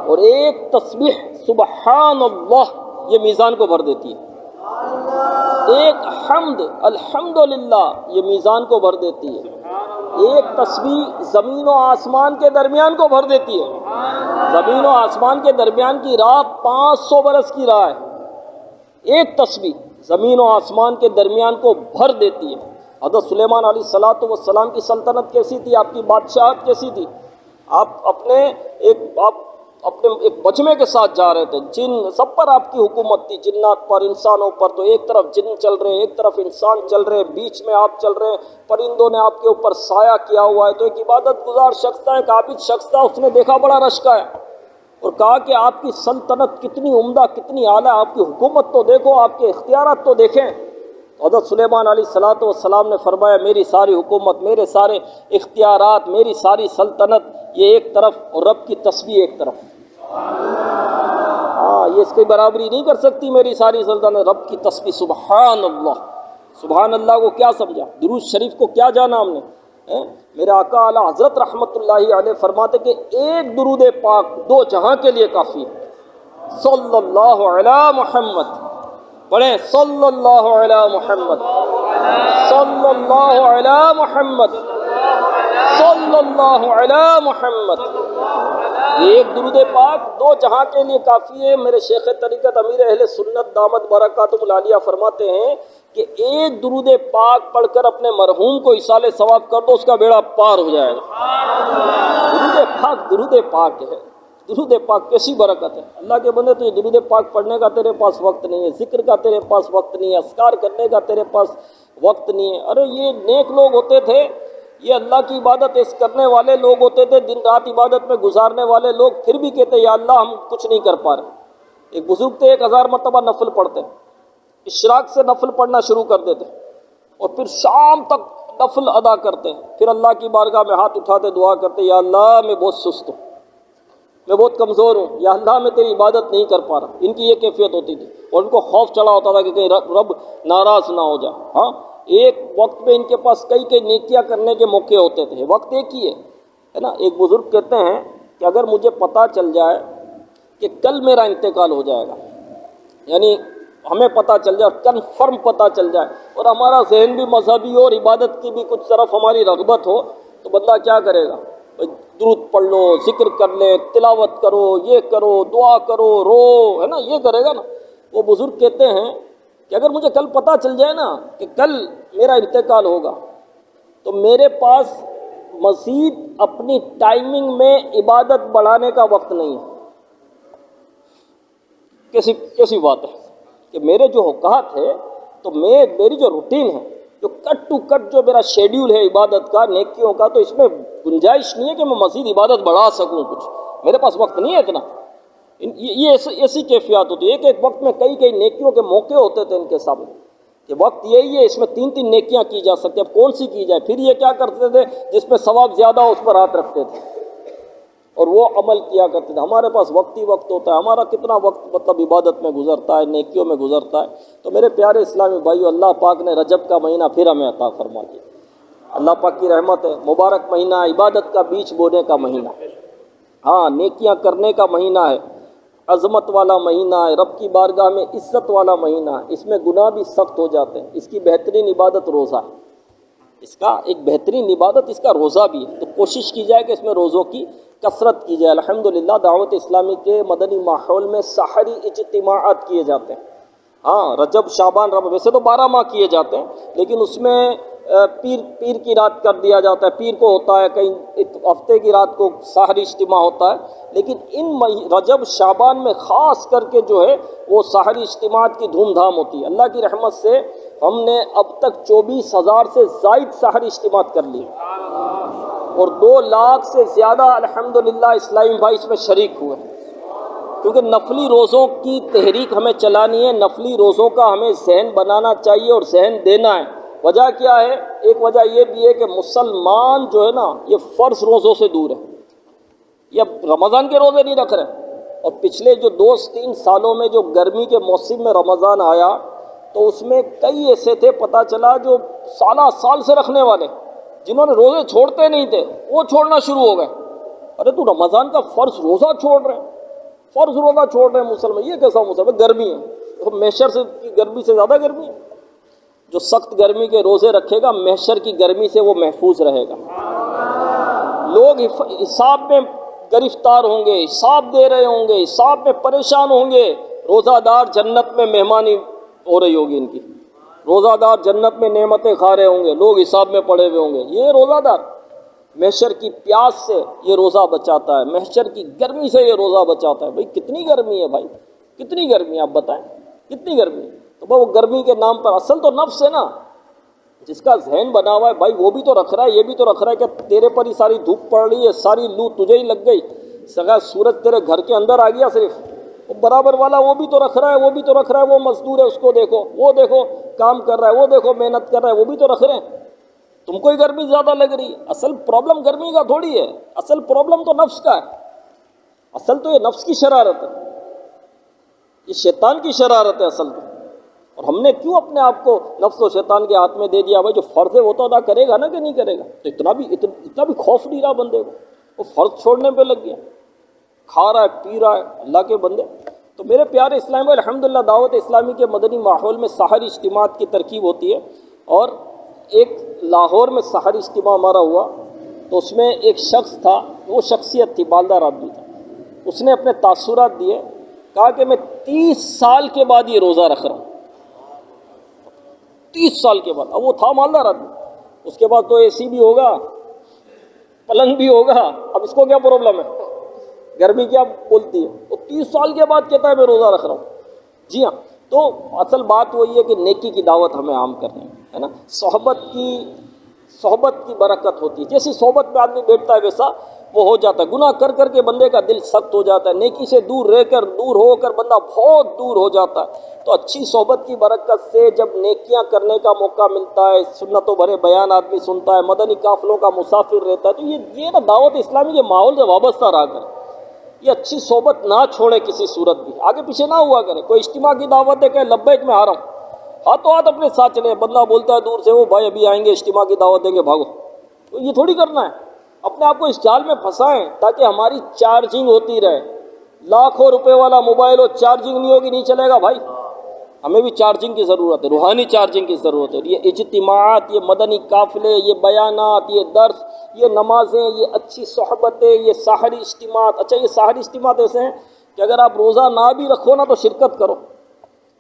Speaker 7: اور ایک تسبیح سبحان اللہ یہ میزان کو بھر دیتی ہے. ایک حمد الحمدللہ یہ میزان کو بھر دیتی ہے. ایک تسبیح زمین و آسمان کے درمیان کو بھر دیتی ہے. زمین و آسمان کے درمیان کی راہ 500 برس کی راہ ہے. ایک تسبیح زمین و آسمان کے درمیان کو بھر دیتی ہے. حضرت سلیمان علیہ الصلوۃ والسلام کی سلطنت کیسی تھی, آپ کی بادشاہت کیسی تھی؟ آپ اپنے ایک مجمع کے ساتھ جا رہے تھے, جن سب پر آپ کی حکومت تھی, جنات پر, انسانوں پر. تو ایک طرف جن چل رہے ہیں, ایک طرف انسان چل رہے ہیں, بیچ میں آپ چل رہے ہیں, پرندوں نے آپ کے اوپر سایہ کیا ہوا ہے. تو ایک عبادت گزار شخص تھا, ایک عابد شخص تھا, اس نے دیکھا بڑا رش کا ہے, اور کہا کہ آپ کی سلطنت کتنی عمدہ, کتنی اعلیٰ, آپ کی حکومت تو دیکھو, آپ کے اختیارات تو دیکھیں. حضرت سلیمان علیہ الصلوۃ والسلام نے فرمایا, میری ساری حکومت, میرے سارے اختیارات, میری ساری سلطنت یہ ایک طرف, اور رب کی تسبیح ایک طرف. یہ اس کی برابری نہیں کر سکتی میری ساری سلطنت. رب کی تسبیح سبحان اللہ. سبحان اللہ کو کیا سمجھا, درود شریف کو کیا جانا ہم نے. میرے آقا اعلی حضرت رحمۃ اللہ علیہ فرماتے کہ ایک درود پاک دو جہاں کے لیے کافی ہے. صلی اللہ علی محمد, پڑھیں صلی اللہ علی محمد, صلی اللہ علی محمد, صلی اللہ علی محمد. ایک درود پاک دو جہاں کے لیے کافی ہے. میرے شیخ طریقت امیر اہل سنت دامت برکاتہم العالیہ فرماتے ہیں کہ ایک درود پاک پڑھ کر اپنے مرحوم کو ایصال ثواب کر دو, اس کا بیڑا پار ہو جائے گا. درود پاک ہے. درود پاک کیسی برکت ہے. اللہ کے بندے, تو یہ درود پاک پڑھنے کا تیرے پاس وقت نہیں ہے, ذکر کا تیرے پاس وقت نہیں ہے, اذکار کرنے کا تیرے پاس وقت نہیں ہے. ارے یہ نیک لوگ ہوتے تھے, یہ اللہ کی عبادت اس کرنے والے لوگ ہوتے تھے, دن رات عبادت میں گزارنے والے لوگ, پھر بھی کہتے یا اللہ ہم کچھ نہیں کر پا رہے. ایک بزرگ تھے 1000 مرتبہ نفل پڑھتے, اشراق سے نفل پڑھنا شروع کر دیتے اور پھر شام تک نفل ادا کرتے. پھر اللہ کی بارگاہ میں ہاتھ اٹھاتے دعا کرتے, یا اللہ میں بہت سست ہوں, میں بہت کمزور ہوں, یا اللہ میں تیری عبادت نہیں کر پا رہا. ان کی یہ کیفیت ہوتی تھی اور ان کو خوف چڑھا ہوتا تھا کہ کہیں رب ناراض نہ ہو جائے. ہاں, ایک وقت میں ان کے پاس کئی نیکیاں کرنے کے موقع ہوتے تھے, وقت ایک ہی ہے نا. ایک بزرگ کہتے ہیں کہ اگر مجھے پتہ چل جائے کہ کل میرا انتقال ہو جائے گا, یعنی ہمیں پتہ چل جائے, کنفرم پتہ چل جائے, اور ہمارا ذہن بھی مذہبی ہو اور عبادت کی بھی کچھ طرف ہماری رغبت ہو, تو بندہ کیا کرے گا؟ درود پڑھ لو, ذکر کر لے, تلاوت کرو, یہ کرو, دعا کرو, رو, ہے نا, یہ کرے گا نا. وہ بزرگ کہتے ہیں کہ اگر مجھے کل پتہ چل جائے نا کہ کل میرا انتقال ہوگا, تو میرے پاس مزید اپنی ٹائمنگ میں عبادت بڑھانے کا وقت نہیں ہے. کیسی بات ہے کہ میرے جو اوقات ہے, تو میری جو روٹین ہے, جو کٹ ٹو کٹ جو میرا شیڈیول ہے عبادت کا, نیکیوں کا, تو اس میں گنجائش نہیں ہے کہ میں مزید عبادت بڑھا سکوں کچھ. میرے پاس وقت نہیں ہے اتنا. یہ ایسی کیفیات ہوتی ہے. ایک وقت میں کئی نیکیوں کے موقع ہوتے تھے ان کے سامنے کہ وقت یہی ہے, اس میں 3 نیکیاں کی جا سکتی ہیں, اب کون سی کی جائے. پھر یہ کیا کرتے تھے, جس میں ثواب زیادہ ہو اس پر ہاتھ رکھتے تھے اور وہ عمل کیا کرتے تھے. ہمارے پاس وقت ہی وقت ہوتا ہے, ہمارا کتنا وقت مطلب عبادت میں گزرتا ہے, نیکیوں میں گزرتا ہے. تو میرے پیارے اسلامی بھائیو, اللہ پاک نے رجب کا مہینہ پھر ہمیں عطا فرما دیا. اللہ پاک کی رحمت ہے. مبارک مہینہ, عبادت کا بیج بونے کا مہینہ, ہاں نیکیاں کرنے کا مہینہ ہے, عظمت والا مہینہ ہے, رب کی بارگاہ میں عزت والا مہینہ ہے. اس میں گناہ بھی سخت ہو جاتے ہیں. اس کی بہترین عبادت روزہ ہے. اس کا ایک بہترین عبادت اس کا روزہ بھی ہے. تو کوشش کی جائے کہ اس میں روزوں کی کثرت کی جائے. الحمدللہ دعوت اسلامی کے مدنی ماحول میں سحری اجتماعات کیے جاتے ہیں. ہاں, رجب شعبان ویسے تو 12 ماہ کیے جاتے ہیں, لیکن اس میں پیر کی رات کر دیا جاتا ہے. پیر کو ہوتا ہے, کہیں ہفتے کی رات کو سحری اجتماع ہوتا ہے. لیکن ان رجب شعبان میں خاص کر کے جو ہے وہ سحری اجتماعات کی دھوم دھام ہوتی ہے. اللہ کی رحمت سے ہم نے اب تک 24,000 سے زائد سحری اجتماعات کر لی اور 2 لاکھ سے زیادہ الحمدللہ اسلامی بھائی اس میں شریک ہوئے. کیونکہ نفلی روزوں کی تحریک ہمیں چلانی ہے, نفلی روزوں کا ہمیں ذہن بنانا چاہیے اور ذہن دینا ہے. وجہ کیا ہے؟ ایک وجہ یہ بھی ہے کہ مسلمان جو ہے نا یہ فرض روزوں سے دور ہے, یہ رمضان کے روزے نہیں رکھ رہے. اور پچھلے جو 2-3 سالوں میں جو گرمی کے موسم میں رمضان آیا, تو اس میں کئی ایسے تھے پتہ چلا جو سال سے رکھنے والے, جنہوں نے روزے چھوڑتے نہیں تھے وہ چھوڑنا شروع ہو گئے. ارے تو رمضان کا فرض روزہ چھوڑ رہے ہیں, فرض روزہ چھوڑ رہے ہیں مسلمان. یہ کیسا مسلمان؟ گرمی ہے, محشر سے گرمی سے زیادہ گرمی ہے. جو سخت گرمی کے روزے رکھے گا محشر کی گرمی سے وہ محفوظ رہے گا. لوگ حساب میں گرفتار ہوں گے, حساب دے رہے ہوں گے, حساب میں پریشان ہوں گے. روزہ دار جنت میں مہمانی ہو رہی ہوگی ان کی, روزہ دار جنت میں نعمتیں کھا رہے ہوں گے, لوگ حساب میں پڑے ہوئے ہوں گے. یہ روزہ دار محشر کی پیاس سے یہ روزہ بچاتا ہے, محشر کی گرمی سے یہ روزہ بچاتا ہے. بھائی کتنی گرمی ہے, بھائی کتنی گرمی ہے, آپ بتائیں کتنی گرمی ہے. تو وہ گرمی کے نام پر اصل تو نفس ہے نا, جس کا ذہن بنا ہوا ہے بھائی وہ بھی تو رکھ رہا ہے, یہ بھی تو رکھ رہا ہے کہ تیرے پر ہی ساری دھوپ پڑ رہی ہے, ساری لو تجھے ہی لگ گئی, سگا سورج تیرے گھر کے اندر آ گیا صرف, وہ برابر والا وہ بھی تو رکھ رہا ہے, وہ بھی تو رکھ رہا ہے, وہ مزدور ہے اس کو دیکھو, وہ دیکھو کام کر رہا ہے, وہ دیکھو محنت کر رہا ہے, وہ بھی تو رکھ رہے ہیں. تم کو ہی گرمی زیادہ لگ رہی ہے. اصل پرابلم گرمی کا تھوڑی ہے, اصل پرابلم تو نفس کا ہے, اصل تو یہ نفس کی شرارت ہے. یہ شیطان کی شرارت ہے اصل میں. اور ہم نے کیوں اپنے آپ کو نفس و شیطان کے ہاتھ میں دے دیا؟ بھائی جو فرض ہے وہ تو ادا کرے گا نا کہ نہیں کرے گا؟ تو اتنا بھی خوف نہیں رہا بندے کو، وہ فرض چھوڑنے پہ لگ گیا، کھا رہا ہے پی رہا ہے اللہ کے بندے. تو میرے پیارے اسلام بھائی، الحمدللہ دعوت اسلامی کے مدنی ماحول میں سحری اجتماعات کی ترکیب ہوتی ہے. اور ایک لاہور میں سحری اجتماع ہمارا ہوا، تو اس میں ایک شخص تھا، وہ شخصیت تھی، بالدار آدمی تھا. اس نے اپنے تاثرات دیے، کہا کہ میں 30 سال کے بعد یہ روزہ رکھ رہا ہوں. 30 سال کے بعد. اب وہ تھا مالدار آدمی، اس کے بعد تو اے سی بھی ہوگا، پلنگ بھی ہوگا، اب اس کو کیا پرابلم ہے؟ گرمی کیا بولتی ہے؟ وہ 30 سال کے بعد کہتا ہے میں روزہ رکھ رہا ہوں. جی ہاں. تو اصل بات وہی ہے کہ نیکی کی دعوت ہمیں عام کرنی ہے نا. صحبت کی برکت ہوتی ہے. جیسی صحبت میں آدمی بیٹھتا ہے ویسا وہ ہو جاتا ہے. گناہ کر کر کے بندے کا دل سخت ہو جاتا ہے، نیکی سے دور ہو کر بندہ بہت دور ہو جاتا ہے. تو اچھی صحبت کی برکت سے جب نیکیاں کرنے کا موقع ملتا ہے، سنتوں بھرے بیان آدمی سنتا ہے، مدنی قافلوں کا مسافر رہتا ہے، تو یہ نا دعوت اسلامی کے ماحول سے وابستہ رہا کر، یہ اچھی صحبت نہ چھوڑے کسی صورت بھی، آگے پیچھے نہ ہوا کرے. کوئی اجتماع کی دعوت دے کہ لبیک میں آ رہا ہوں، ہاتھوں ہاتھ اپنے ساتھ چلے. بندہ بولتا ہے دور سے، وہ بھائی ابھی آئیں گے اجتماع کی دعوت دیں گے، بھاگو. تو یہ تھوڑی کرنا ہے. اپنے آپ کو اس جال میں پھنسائیں تاکہ ہماری چارجنگ ہوتی رہے. لاکھوں روپے والا موبائل ہو، چارجنگ نہیں ہوگی نہیں چلے گا بھائی. ہمیں بھی چارجنگ کی ضرورت ہے، روحانی چارجنگ کی ضرورت ہے. یہ اجتماعات، یہ مدنی قافلے، یہ بیانات، یہ درس، یہ نمازیں، یہ اچھی صحبتیں، یہ سحری اجتماعات. اچھا یہ سحری اجتماعات ایسے ہیں کہ اگر آپ روزہ نہ بھی رکھو نا تو شرکت کرو.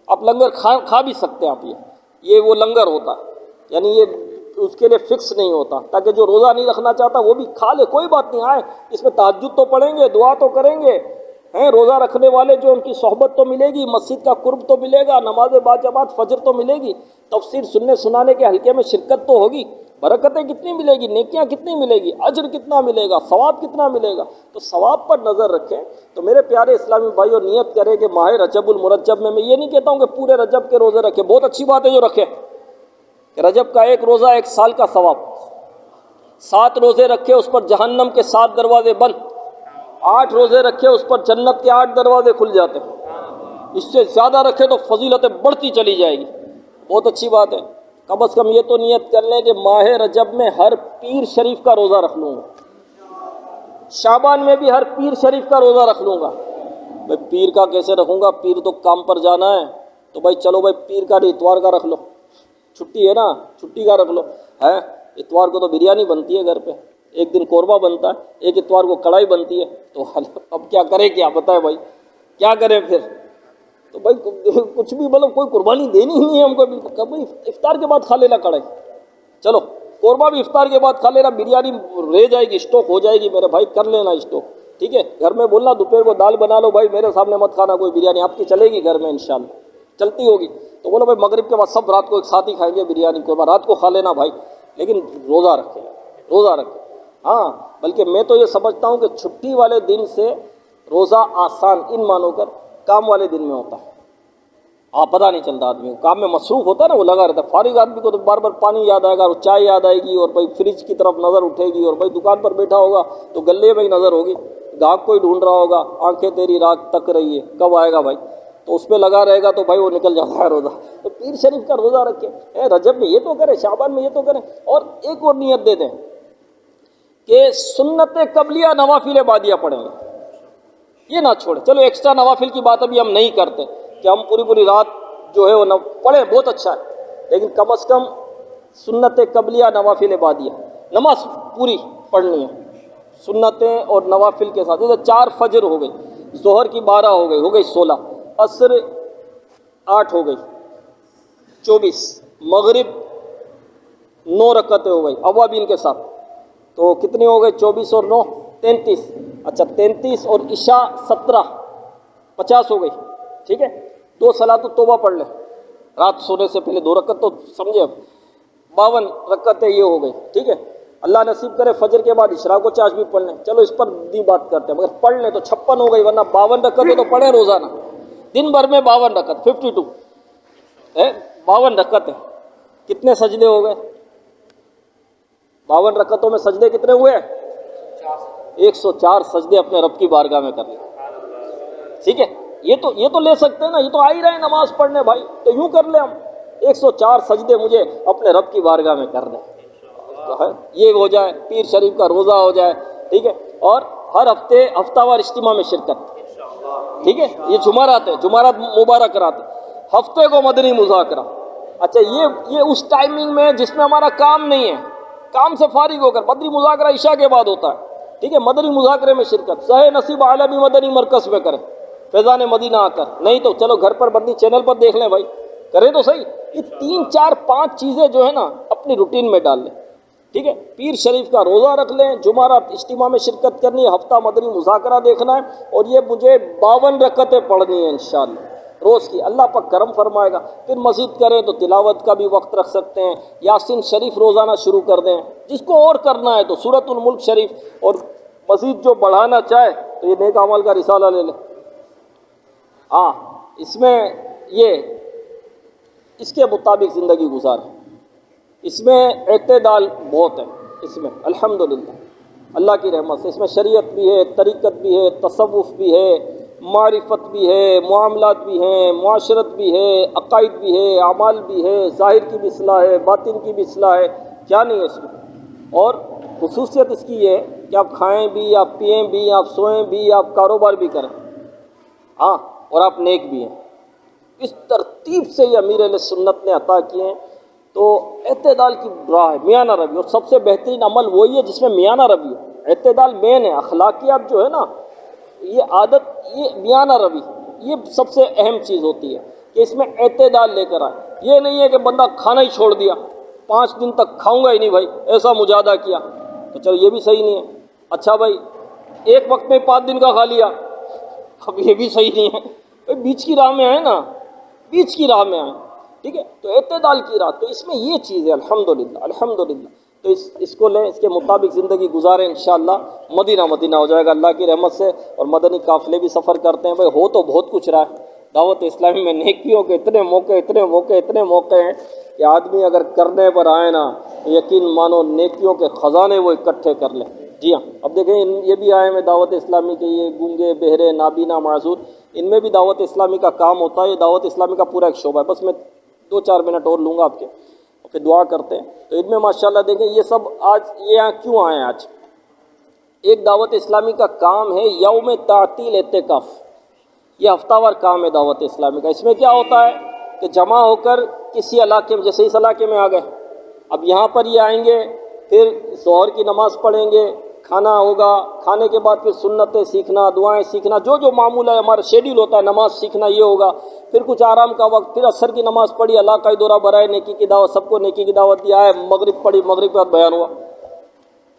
Speaker 7: آپ لنگر کھا بھی سکتے ہیں. آپ یہ وہ لنگر ہوتا ہے، یعنی یہ اس کے لیے فکس نہیں ہوتا، تاکہ جو روزہ نہیں رکھنا چاہتا وہ بھی کھا لے، کوئی بات نہیں. آئے اس میں تہجد تو پڑھیں گے، دعا تو کریں گے، روزہ رکھنے والے جو ان کی صحبت تو ملے گی، مسجد کا قرب تو ملے گا، نماز باجماعت فجر تو ملے گی، تفسیر سننے سنانے کے حلقے میں شرکت تو ہوگی. برکتیں کتنی ملے گی، نیکیاں کتنی ملے گی، اجر کتنا ملے گا، ثواب کتنا ملے گا. تو ثواب پر نظر رکھیں. تو میرے پیارے اسلامی بھائیوں، نیت کریں کہ ماہ رجب المرجب میں یہ نہیں کہتا ہوں کہ پورے رجب کے روزے رکھیں، بہت اچھی بات ہے جو رکھیں. رجب کا ایک روزہ 1 سال کا ثواب. 7 روزے رکھے، اس پر جہنم کے 7 دروازے بند. 8 روزے رکھے، اس پر جنت کے 8 دروازے کھل جاتے ہیں. اس سے زیادہ رکھے تو فضیلتیں بڑھتی چلی جائے گی. بہت اچھی بات ہے. کم از کم یہ تو نیت کر لیں کہ ماہ رجب میں ہر پیر شریف کا روزہ رکھ لوں گا، شعبان میں بھی ہر پیر شریف کا روزہ رکھ لوں گا. بھائی پیر کا کیسے رکھوں گا؟ پیر تو کام پر جانا ہے. تو بھائی چلو بھائی پیر کا نہیں، اتوار کا رکھ لو، چھٹی ہے نا، چھٹی کا رکھ لو. اتوار کو تو بریانی بنتی ہے گھر پہ، ایک دن قورمہ بنتا ہے، ایک اتوار کو کڑھائی بنتی ہے. تو اب کیا کرے، کیا بتائے بھائی، کیا کریں پھر؟ تو بھائی کچھ بھی مطلب کوئی قربانی دینی ہی نہیں ہے ہم کو. بالکل بھائی افطار کے بعد کھا لینا کڑھائی، چلو قورمہ بھی افطار کے بعد کھا لینا، بریانی رہ جائے گی، اسٹاک ہو جائے گی میرے بھائی، کر لینا اسٹاک. ٹھیک ہے، گھر میں بولنا دوپہر کو دال بنا لو، بھائی میرے سامنے مت کھانا کوئی بریانی، آپ کی چلے گی گھر میں انشاءاللہ، چلتی ہوگی. تو بولو بھائی مغرب کے بعد سب رات کو ایک ساتھ ہی کھائیں گے بریانی قورمہ، رات کو کھا لینا بھائی، لیکن روزہ رکھے، روزہ رکھے. ہاں بلکہ میں تو یہ سمجھتا ہوں کہ چھٹی والے دن سے روزہ آسان ان مانو کر کام والے دن میں ہوتا ہے. پتہ نہیں چلتا، آدمی کو کام میں مصروف ہوتا ہے نا، وہ لگا رہتا ہے. فارغ آدمی کو تو بار بار پانی یاد آئے گا، اور چائے یاد آئے گی، اور بھائی فریج کی طرف نظر اٹھے گی، اور بھائی دکان پر بیٹھا ہوگا تو گلے میں ہی نظر ہوگی، گاہک کوئی ڈھونڈ رہا ہوگا، آنکھیں تیری رات تک رہی ہے کب آئے گا بھائی، تو اس پہ لگا رہے گا تو بھائی وہ نکل جاتا ہے روزہ. تو پیر شریف کا روزہ رکھے، رجب میں یہ تو کریں، شعبان میں یہ تو کریں. اور ایک اور نیت دے دیں کہ سنت قبلیہ نوافل بعدیہ پڑھیں گے، یہ نہ چھوڑیں. چلو ایکسٹرا نوافل کی بات ابھی ہم نہیں کرتے کہ ہم پوری رات جو ہے وہ پڑھیں، بہت اچھا ہے، لیکن کم از کم سنت قبلیہ نوافل بعدیہ نماز پوری پڑھنی ہے، سنتیں اور نوافل کے ساتھ. جیسے 4 فجر ہو گئی، ظہر کی 12 ہو گئی 16، عصر 8 ہو گئی 24، مغرب 9 رکعتیں ہو گئی اوابین کے ساتھ، تو کتنی ہو گئی؟ 24 اور 9 33. اچھا 33 اور عشاء 17 50 ہو گئی. ٹھیک ہے، 2 صلاۃ التوبہ پڑھ لیں رات سونے سے پہلے، 2 رکعت تو سمجھے، اب 52 رکعتیں یہ ہو گئی. ٹھیک ہے، اللہ نصیب کرے فجر کے بعد اشراق و چاش بھی پڑھ لیں. چلو اس پر دی بات کرتے ہیں، مگر پڑھ لیں تو 56 ہو گئی، ورنہ 52 رکعتیں تو پڑھیں روزانہ، دن بھر میں 52 رکعت 52 ہے، 52 رکعتیں. کتنے سجدے ہو گئے؟ 52 رکعتوں میں سجدے کتنے ہوئے؟ 104 سجدے اپنے رب کی بارگاہ میں کر لیں. ٹھیک ہے، یہ تو لے سکتے ہیں نا, یہ تو آ ہی رہے ہیں نماز پڑھنے بھائی, تو یوں کر لیں ہم 104 سجدے مجھے اپنے رب کی بارگاہ میں کر دیں, یہ ہو جائے, پیر شریف کا روزہ ہو جائے, ٹھیک ہے, اور ہر ہفتہ وار اجتماع میں شرکت, ٹھیک ہے, یہ جمعرات مبارک رات, ہفتے کو مدنی مذاکرہ. اچھا یہ اس ٹائمنگ میں جس میں ہمارا کام نہیں ہے, کام سے فارغ ہو کر مدنی مذاکرہ عشاء کے بعد ہوتا ہے, ٹھیک ہے, مدنی مذاکرے میں شرکت سہ نصیب عالمی مدنی مرکز میں کریں, فیضان مدینہ آ کر, نہیں تو چلو گھر پر مدنی چینل پر دیکھ لیں بھائی, کریں تو صحیح. یہ 3 4 5 چیزیں جو ہے نا اپنی روٹین میں ڈال لیں, ٹھیک ہے, پیر شریف کا روزہ رکھ لیں, جمعرات اجتماع میں شرکت کرنی ہے, ہفتہ مدنی مذاکرہ دیکھنا ہے, اور یہ مجھے 52 رکعتیں پڑھنی ہیں انشاءاللہ روز کی, اللہ پاک کرم فرمائے گا. پھر مزید کریں تو تلاوت کا بھی وقت رکھ سکتے ہیں, یاسین شریف روزانہ شروع کر دیں, جس کو اور کرنا ہے تو سورۃ الملک شریف, اور مزید جو بڑھانا چاہے تو یہ نیک اعمال کا رسالہ لے لیں. ہاں اس میں اس کے مطابق زندگی گزاریں, اس میں اعتدال بہت ہے, اس میں الحمدللہ اللہ کی رحمت سے اس میں شریعت بھی ہے, طریقت بھی ہے, تصوف بھی ہے, معرفت بھی ہے, معاملات بھی ہیں, معاشرت بھی ہے, عقائد بھی ہے, اعمال بھی ہے, ظاہر کی بھی اصلاح ہے, باطن کی بھی اصلاح ہے, کیا نہیں ہے اس میں. اور خصوصیت اس کی یہ ہے کہ آپ کھائیں بھی, آپ پئیں بھی, آپ سوئیں بھی, آپ کاروبار بھی کریں, ہاں, اور آپ نیک بھی ہیں. اس ترتیب سے یہ امیر اہل سنت نے عطا کیے ہیں. تو اعتدال کی راہ ہے, میانہ روی, اور سب سے بہترین عمل وہی ہے جس میں میانہ روی ہو. اعتدال مین ہے, اخلاقیات جو ہے نا, یہ عادت, یہ میانہ روی, یہ سب سے اہم چیز ہوتی ہے کہ اس میں اعتدال لے کر آئے. یہ نہیں ہے کہ بندہ کھانا ہی چھوڑ دیا, 5 دن تک کھاؤں گا ہی نہیں بھائی, ایسا مجاہدہ کیا, تو چلو یہ بھی صحیح نہیں ہے. اچھا بھائی ایک وقت میں 5 دن کا کھا لیا, اب یہ بھی صحیح نہیں ہے. بیچ کی راہ میں آئے نا, بیچ کی راہ میں آئے, ٹھیک ہے, تو اعتدال کی راہ. تو اس میں یہ چیز ہے الحمدللہ. تو اس کو لیں, اس کے مطابق زندگی گزاریں, انشاءاللہ مدینہ ہو جائے گا اللہ کی رحمت سے. اور مدنی قافلے بھی سفر کرتے ہیں بھائی, ہو تو بہت کچھ رہا ہے. دعوت اسلامی میں نیکیوں کے اتنے موقع ہیں کہ آدمی اگر کرنے پر آئے نا, یقین مانو نیکیوں کے خزانے وہ اکٹھے کر لیں. جی ہاں, اب دیکھیں یہ بھی آئے ہیں دعوت اسلامی کے, یہ گونگے, بہرے, نابینا, معذور, ان میں بھی دعوت اسلامی کا کام ہوتا ہے. یہ دعوت اسلامی کا پورا ایک شعبہ ہے. بس میں 2-4 منٹ اور لوں گا آپ کے, پھر دعا کرتے ہیں. تو ان میں ماشاءاللہ دیکھیں یہ سب آج یہ یہاں کیوں آئے ہیں. آج ایک دعوت اسلامی کا کام ہے یوم تعطیل اعتکاف, یہ ہفتہ وار کام ہے دعوت اسلامی کا. اس میں کیا ہوتا ہے کہ جمع ہو کر کسی علاقے میں, جیسے اس علاقے میں آ گئے, اب یہاں پر یہ آئیں گے, پھر ظہر کی نماز پڑھیں گے, کھانا ہوگا, کھانے کے بعد پھر سنتیں سیکھنا, دعائیں سیکھنا, جو معمول ہے ہمارا شیڈیول ہوتا ہے, نماز سیکھنا یہ ہوگا, پھر کچھ آرام کا وقت, پھر عصر کی نماز پڑھی, اللہ کا دورہ برائے نیکی کی دعوت, سب کو نیکی کی دعوت دیا ہے, مغرب پڑھی, مغرب کے بعد بیان ہوا,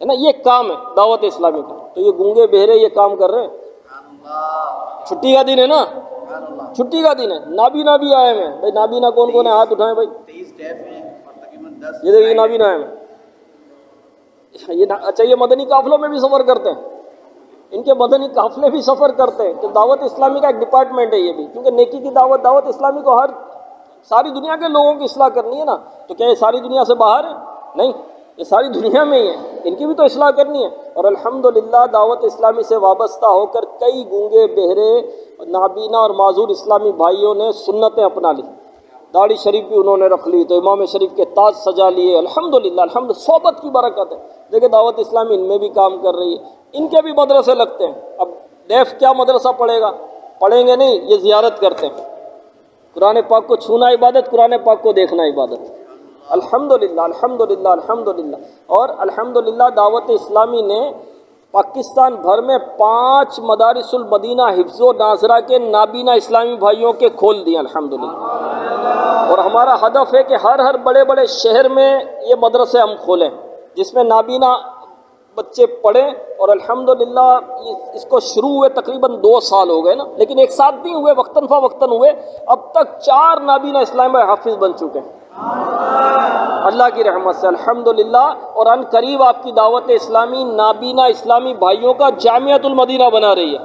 Speaker 7: ہے نا, یہ کام ہے دعوت اسلامی کا. تو یہ گونگے بہرے یہ کام کر رہے ہیں. چھٹی کا دن ہے نا, چھٹی کا دن ہے, نابینا بھی آئے ہیں بھائی. نابینا کون ہے, ہاتھ اٹھائیں بھائی. یہ دیکھیے نابینا آئے ہیں. اچھا یہ مدنی قافلوں میں بھی سفر کرتے ہیں, ان کے مدنی قافلے بھی سفر کرتے ہیں. کہ دعوت اسلامی کا ایک ڈپارٹمنٹ ہے یہ بھی, کیونکہ نیکی کی دعوت اسلامی کو ساری دنیا کے لوگوں کی اصلاح کرنی ہے نا. تو کیا یہ ساری دنیا سے باہر ہے؟ نہیں, یہ ساری دنیا میں ہی ہے, ان کی بھی تو اصلاح کرنی ہے. اور الحمدللہ دعوت اسلامی سے وابستہ ہو کر کئی گونگے, بہرے, نابینا اور معذور اسلامی بھائیوں نے سنتیں اپنا لی. داڑھی شریف بھی انہوں نے رکھ لی, تو امام شریف کے تاج سجا لیے. الحمدللہ صحبت کی برکت ہے. دیکھیں دعوت اسلامی ان میں بھی کام کر رہی ہے. ان کے بھی مدرسے لگتے ہیں. اب ڈیف کیا مدرسہ پڑھے گا, پڑھیں گے نہیں, یہ زیارت کرتے ہیں. قرآن پاک کو چھونا عبادت, قرآن پاک کو دیکھنا عبادت. الحمدللہ. اور الحمدللہ دعوت اسلامی نے پاکستان بھر میں 5 مدارس المدینہ حفظ و ناظرہ کے نابینا اسلامی بھائیوں کے کھول دیے الحمدللہ. اور ہمارا ہدف ہے کہ ہر بڑے شہر میں یہ مدرسے ہم کھولیں جس میں نابینا بچے پڑھیں. اور الحمدللہ اس کو شروع ہوئے تقریباً 2 سال ہو گئے نا, لیکن ایک ساتھ نہیں ہوئے, وقتاً فوقتاً ہوئے. اب تک 4 نابینا اسلامی بھائی حافظ بن چکے ہیں اللہ کی رحمت سے الحمدللہ. اور ان قریب آپ کی دعوت اسلامی نابینا اسلامی بھائیوں کا جامعۃ المدینہ بنا رہی ہے.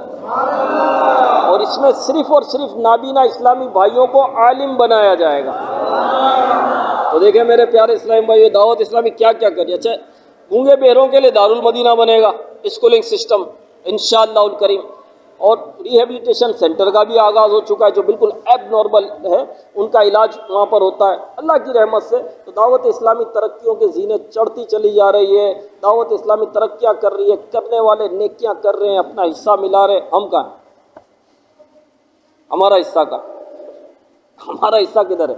Speaker 7: اور اس میں صرف اور صرف نابینا اسلامی بھائیوں کو عالم بنایا جائے گا. تو دیکھیں میرے پیارے اسلامی بھائی, دعوت اسلامی کیا کیا کری. اچھا گونگے بہروں کے لیے دارالمدینہ بنے گا, اسکولنگ سسٹم انشاءاللہ الکریم. اور ریہیبلیٹیشن سینٹر کا بھی آغاز ہو چکا ہے جو بالکل ایب نارمل ہے ان کا علاج وہاں پر ہوتا ہے اللہ کی رحمت سے. تو دعوت اسلامی ترقیوں کے زینے چڑھتی چلی جا رہی ہے. دعوت اسلامی ترقیاں کر رہی ہے, کرنے والے نیکیاں کر رہے ہیں, اپنا حصہ ملا رہے ہیں. ہم کہاں ہیں؟ ہمارا حصہ کہاں؟ ہمارا حصہ کدھر ہے؟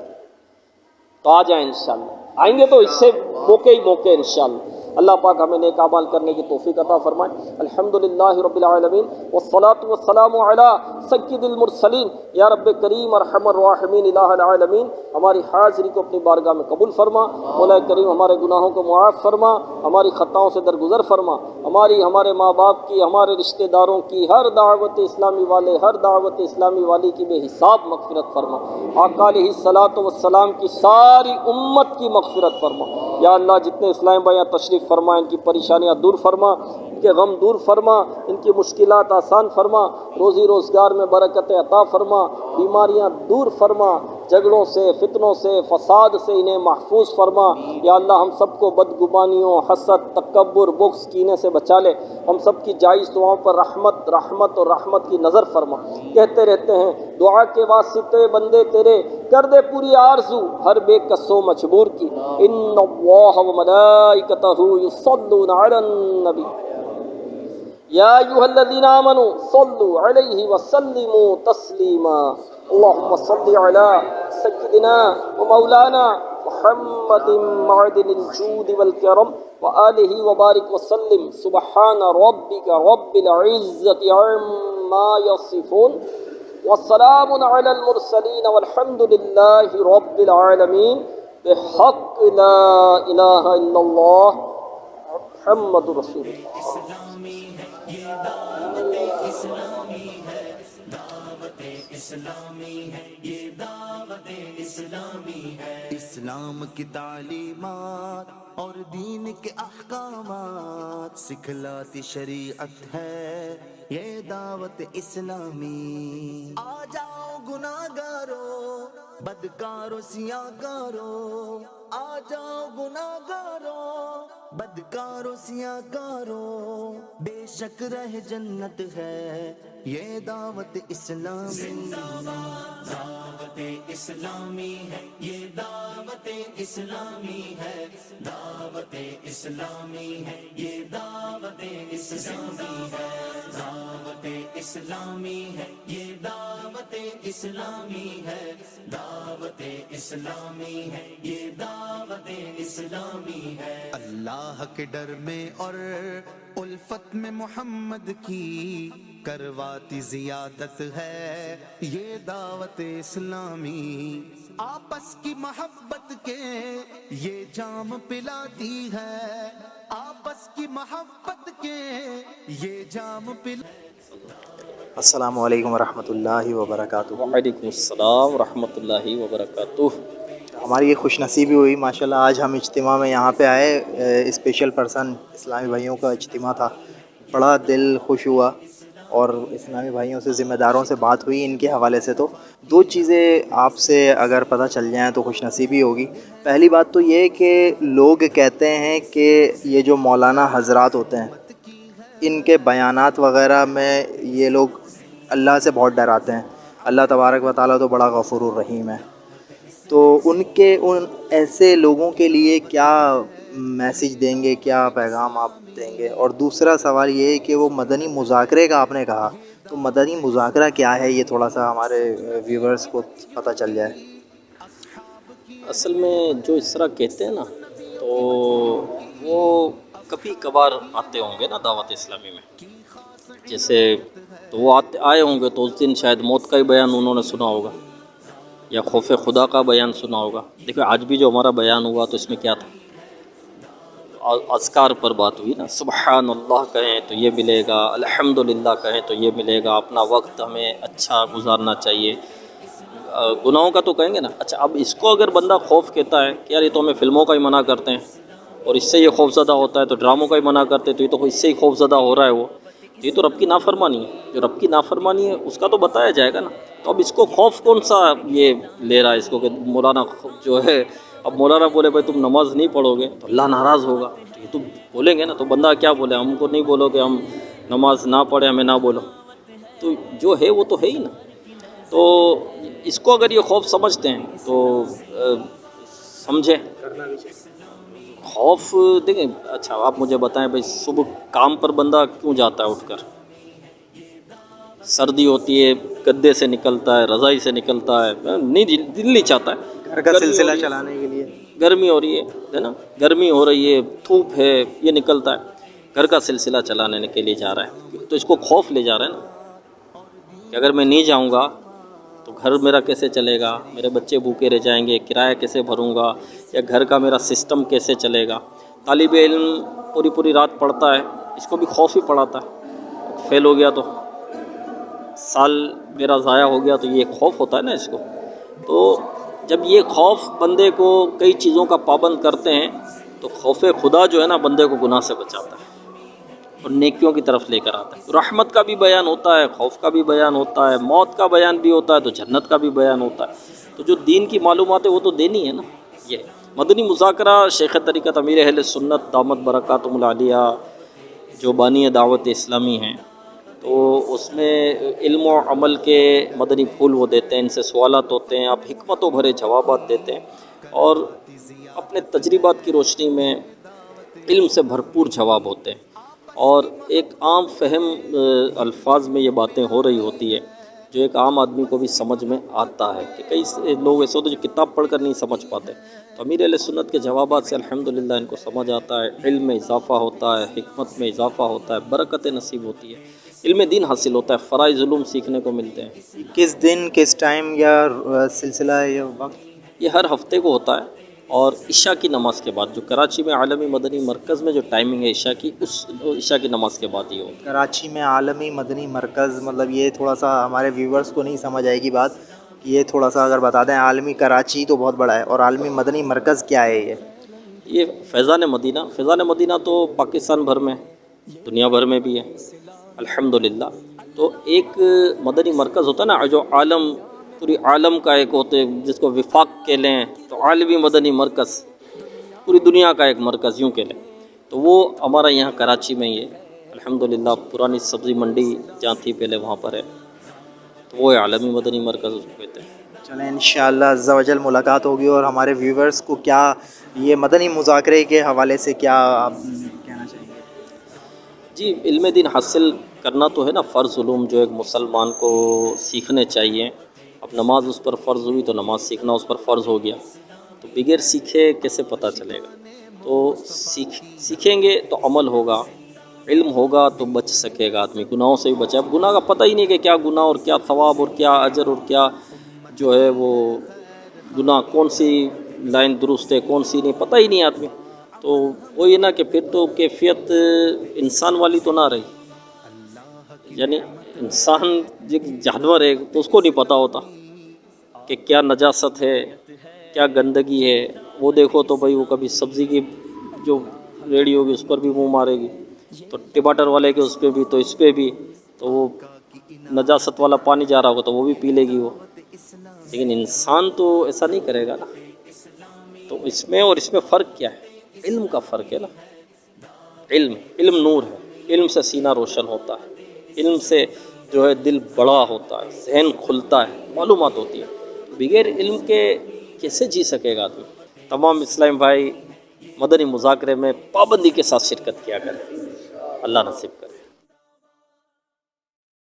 Speaker 7: تو آ جائیں انشاءاللہ. آئیں گے تو اس سے موقع ہی موقع ہے انشاءاللہ. اللہ پاک ہمیں نیک اعمال کرنے کی توفیق عطا فرمائے. الحمدللہ رب العالمین والصلاة والسلام علی سید المرسلین. یا رب کریم ارحم الراحمین الہ العالمین, ہماری حاضری کو اپنی بارگاہ میں قبول فرما. مولا کریم ہمارے گناہوں کو معاف فرما, ہماری خطاؤں سے درگزر فرما. ہمارے ماں باپ کی, ہمارے رشتہ داروں کی, ہر دعوت اسلامی والے, ہر دعوت اسلامی والی کی بے حساب مغفرت فرما. آقا علیہ الصلاۃ والسلام کی ساری امت کی مغفرت فرما. یا اللہ جتنے اسلام بھائیاں تشریف فرما, ان کی پریشانیاں دور فرما, ان کے غم دور فرما, ان کی مشکلات آسان فرما, روزی روزگار میں برکت عطا فرما, بیماریاں دور فرما, جھگڑوں سے, فتنوں سے, فساد سے انہیں محفوظ فرما. یا اللہ ہم سب کو بدگمانیوں, حسد, تکبر, بغض, کینے سے بچا لے. ہم سب کی جائز دعاؤں پر رحمت رحمت اور رحمت کی نظر فرما. کہتے رہتے ہیں دعا کے واسطے بندے تیرے, کر دے پوری آرزو ہر بے کسو مجبور کی. ان اللہ و ملائکتہ یصلون علی النبی یا ایھا الذین آمنوا صلوا علیہ وسلموا تسلیما. اللہم صل علی سیدنا و مولانا محمد معدن الجود والکرم وآلہ وبارک وسلم. سبحان ربک رب العزت عما یصفون والسلام علی المرسلین والحمد للہ رب العالمین. بحق لا الہ الا اللہ محمد رسول اللہ.
Speaker 3: اسلام کی تعلیمات اور دین کے احکامات سکھلاتی شریعت ہے یہ دعوت اسلامی. آ جاؤ گناہگارو, بدکارو, سیاکارو, آ جاؤ گناہگارو, بدکارو, سیاکارو, بے شک رہ جنت ہے یہ دعوت اسلامی. دعوت اسلامی ہے یہ دعوت اسلامی ہے, دعوت اسلامی ہے یہ دعوت اسلامی ہے, دعوت اسلامی ہے یہ دعوت اسلامی ہے, دعوت اسلامی ہے یہ دعوت اسلامی ہے. اللہ کے ڈر میں اور الفت میں محمد کی کرواتی زیادت ہے یہ دعوت اسلامی. آپس کی محبت کے یہ جام پلاتی ہے, آپس کی محبت کے یہ جام
Speaker 2: السلام علیکم ورحمۃ اللہ وبرکاتہ.
Speaker 7: وعلیکم السلام ورحمۃ اللہ وبرکاتہ.
Speaker 2: ہماری یہ خوش نصیبی ہوئی ماشاءاللہ, آج ہم اجتماع میں یہاں پہ آئے. اسپیشل پرسن اسلامی بھائیوں کا اجتماع تھا, بڑا دل خوش ہوا اور اسلامی بھائیوں سے, ذمہ داروں سے بات ہوئی ان کے حوالے سے. تو دو چیزیں آپ سے اگر پتہ چل جائیں تو خوش نصیبی ہوگی. پہلی بات تو یہ کہ لوگ کہتے ہیں کہ یہ جو مولانا حضرات ہوتے ہیں ان کے بیانات وغیرہ میں یہ لوگ اللہ سے بہت ڈراتے ہیں. اللہ تبارک و تعالیٰ تو بڑا غفور الرحیم ہے. تو ان ایسے لوگوں کے لیے کیا میسج دیں گے, کیا پیغام آپ دیں گے؟ اور دوسرا سوال یہ ہے کہ وہ مدنی مذاکرے کا آپ نے کہا, تو مدنی مذاکرہ کیا ہے, یہ تھوڑا سا ہمارے ویورز کو پتہ چل جائے.
Speaker 7: اصل میں جو اس طرح کہتے ہیں نا تو وہ کبھی کبھار آتے ہوں گے نا دعوت اسلامی میں, جیسے تو وہ آئے ہوں گے تو اس دن شاید موت کا ہی بیان انہوں نے سنا ہوگا یا خوف خدا کا بیان سنا ہوگا. دیکھو آج بھی جو ہمارا بیان ہوا تو اس میں کیا تھا, اذکار پر بات ہوئی نا. سبحان اللہ کہیں تو یہ ملے گا, الحمدللہ کہیں تو یہ ملے گا, اپنا وقت ہمیں اچھا گزارنا چاہیے. گناہوں کا تو کہیں گے نا. اچھا اب اس کو اگر بندہ خوف کہتا ہے کہ یار یہ تو ہمیں فلموں کا ہی منع کرتے ہیں اور اس سے یہ خوف زدہ ہوتا ہے, تو ڈراموں کا ہی منع کرتے ہیں تو یہ تو اس سے ہی خوف زدہ ہو رہا ہے, وہ یہ تو رب کی نافرمانی ہے. جو رب کی نافرمانی ہے اس کا تو بتایا جائے گا نا. تو اب اس کو خوف کون سا یہ لے رہا ہے اس کو کہ مولانا جو ہے, اب مولانا بولے بھائی تم نماز نہیں پڑھو گے تو اللہ ناراض ہوگا, تو یہ تو بولیں گے نا. تو بندہ کیا بولے, ہم کو نہیں بولو کہ ہم نماز نہ پڑھیں, ہمیں نہ بولو. تو جو ہے وہ تو ہے ہی نا. تو اس کو اگر یہ خوف سمجھتے ہیں تو سمجھیں. خوف دیکھیں، اچھا آپ مجھے بتائیں بھائی، صبح کام پر بندہ کیوں جاتا ہے اٹھ کر؟ سردی ہوتی ہے، گدے سے نکلتا ہے، رضائی سے نکلتا ہے، نہیں دل نہیں چاہتا ہے.
Speaker 2: گھر کا سلسلہ چلانے کے لیے.
Speaker 7: گرمی ہو رہی ہے نا، گرمی ہو رہی ہے، دھوپ ہے، یہ نکلتا ہے، گھر کا سلسلہ چلانے کے لیے جا رہا ہے. تو اس کو خوف لے جا رہا ہے نا کہ اگر میں نہیں جاؤں گا تو گھر میرا کیسے چلے گا، میرے بچے بھوکے رہ جائیں گے، کرایہ کیسے بھروں گا، یا گھر کا میرا سسٹم کیسے چلے گا. طالب علم پوری رات پڑھتا ہے، اس کو بھی خوف ہی پڑھاتا ہے. فیل ہو گیا تو سال میرا ضائع ہو گیا، تو یہ خوف ہوتا ہے نا اس کو. تو جب یہ خوف بندے کو کئی چیزوں کا پابند کرتے ہیں تو خوف خدا جو ہے نا بندے کو گناہ سے بچاتا ہے اور نیکیوں کی طرف لے کر آتا ہے. رحمت کا بھی بیان ہوتا ہے، خوف کا بھی بیان ہوتا ہے، موت کا بیان بھی ہوتا ہے، تو جنت کا بھی بیان ہوتا ہے. تو جو دین کی معلومات ہے وہ تو دینی ہے نا. یہ مدنی مذاکرہ شیخ طریقت امیر اہل سنت دامت برکاتہم العالیہ جو بانی دعوت اسلامی ہیں، تو اس میں علم و عمل کے مدنی پھول وہ دیتے ہیں. ان سے سوالات ہوتے ہیں، آپ حکمتوں بھرے جوابات دیتے ہیں اور اپنے تجربات کی روشنی میں علم سے بھرپور جواب ہوتے ہیں. اور ایک عام فہم الفاظ میں یہ باتیں ہو رہی ہوتی ہے جو ایک عام آدمی کو بھی سمجھ میں آتا ہے. کہ کئی لوگ ایسے ہوتے ہیں جو کتاب پڑھ کر نہیں سمجھ پاتے، تو امیر علیہ سنت کے جوابات سے الحمدللہ ان کو سمجھ آتا ہے. علم میں اضافہ ہوتا ہے، حکمت میں اضافہ ہوتا ہے، برکت نصیب ہوتی ہے، علم دین حاصل ہوتا ہے، فرائض علوم سیکھنے کو ملتے ہیں.
Speaker 2: کس دن، کس ٹائم یا سلسلہ یا وقت؟
Speaker 7: یہ ہر ہفتے کو ہوتا ہے اور عشاء کی نماز کے بعد. جو کراچی میں عالمی مدنی مرکز میں جو ٹائمنگ ہے عشاء کی، اس عشاء کی نماز کے بعد ہی ہوتا ہے.
Speaker 2: کراچی میں عالمی مدنی مرکز، مطلب یہ تھوڑا سا ہمارے ویورز کو نہیں سمجھ آئے گی بات، یہ تھوڑا سا اگر بتا دیں. عالمی کراچی تو بہت بڑا ہے، اور عالمی مدنی مرکز کیا ہے یہ؟
Speaker 7: یہ فیضان مدینہ تو پاکستان بھر میں، دنیا بھر میں بھی ہے الحمدللہ. تو ایک مدنی مرکز ہوتا ہے نا جو پوری عالم کا ایک ہوتے، جس کو وفاق کہہ لیں، تو عالمی مدنی مرکز پوری دنیا کا ایک مرکز یوں کہہ لیں. تو وہ ہمارا یہاں کراچی میں ہی ہے الحمدللہ. پرانی سبزی منڈی جہاں تھی پہلے وہاں پر ہے، تو وہ عالمی مدنی مرکز اس کو کہتے ہیں.
Speaker 2: چلیں انشاءاللہ عز و جل ملاقات ہوگی. اور ہمارے ویورز کو کیا یہ مدنی مذاکرے کے حوالے سے کیا آپ کہنا چاہیں گے؟
Speaker 7: جی، علم دین حاصل کرنا تو ہے نا فرض علوم جو ایک مسلمان کو سیکھنے چاہیے. اب نماز اس پر فرض ہوئی تو نماز سیکھنا اس پر فرض ہو گیا. تو بغیر سیکھے کیسے پتہ چلے گا؟ تو سیکھیں گے تو عمل ہوگا، علم ہوگا تو بچ سکے گا آدمی، گناہوں سے بھی بچے. اب گناہ کا پتہ ہی نہیں کہ کیا گناہ اور کیا ثواب اور کیا اجر اور کیا جو ہے وہ گناہ، کون سی لائن درست ہے کون سی نہیں، پتہ ہی نہیں آدمی. تو وہی نا کہ پھر تو کیفیت انسان والی تو نہ رہی. یعنی انسان ایک جانور ہے تو اس کو نہیں پتہ ہوتا کہ کیا نجاست ہے کیا گندگی ہے. وہ دیکھو تو بھائی وہ کبھی سبزی کی جو ریڑھی ہوگی اس پر بھی منہ مارے گی، تو ٹماٹر والے کے اس پہ بھی، تو اس پہ بھی، تو وہ نجاست والا پانی جا رہا ہوگا تو وہ بھی پی لے گی وہ. لیکن انسان تو ایسا نہیں کرے گا نا. تو اس میں اور اس میں فرق کیا ہے؟ علم کا فرق ہے نا. علم نور ہے، علم سے سینہ روشن ہوتا ہے، علم سے جو ہے دل بڑا ہوتا ہے، ذہن کھلتا ہے، معلومات ہوتی ہے. بغیر علم کے کیسے جی سکے گا آدمی؟ تمام اسلام بھائی مدنی مذاکرے میں پابندی کے ساتھ شرکت کیا کریں. اللہ نصیب کرے.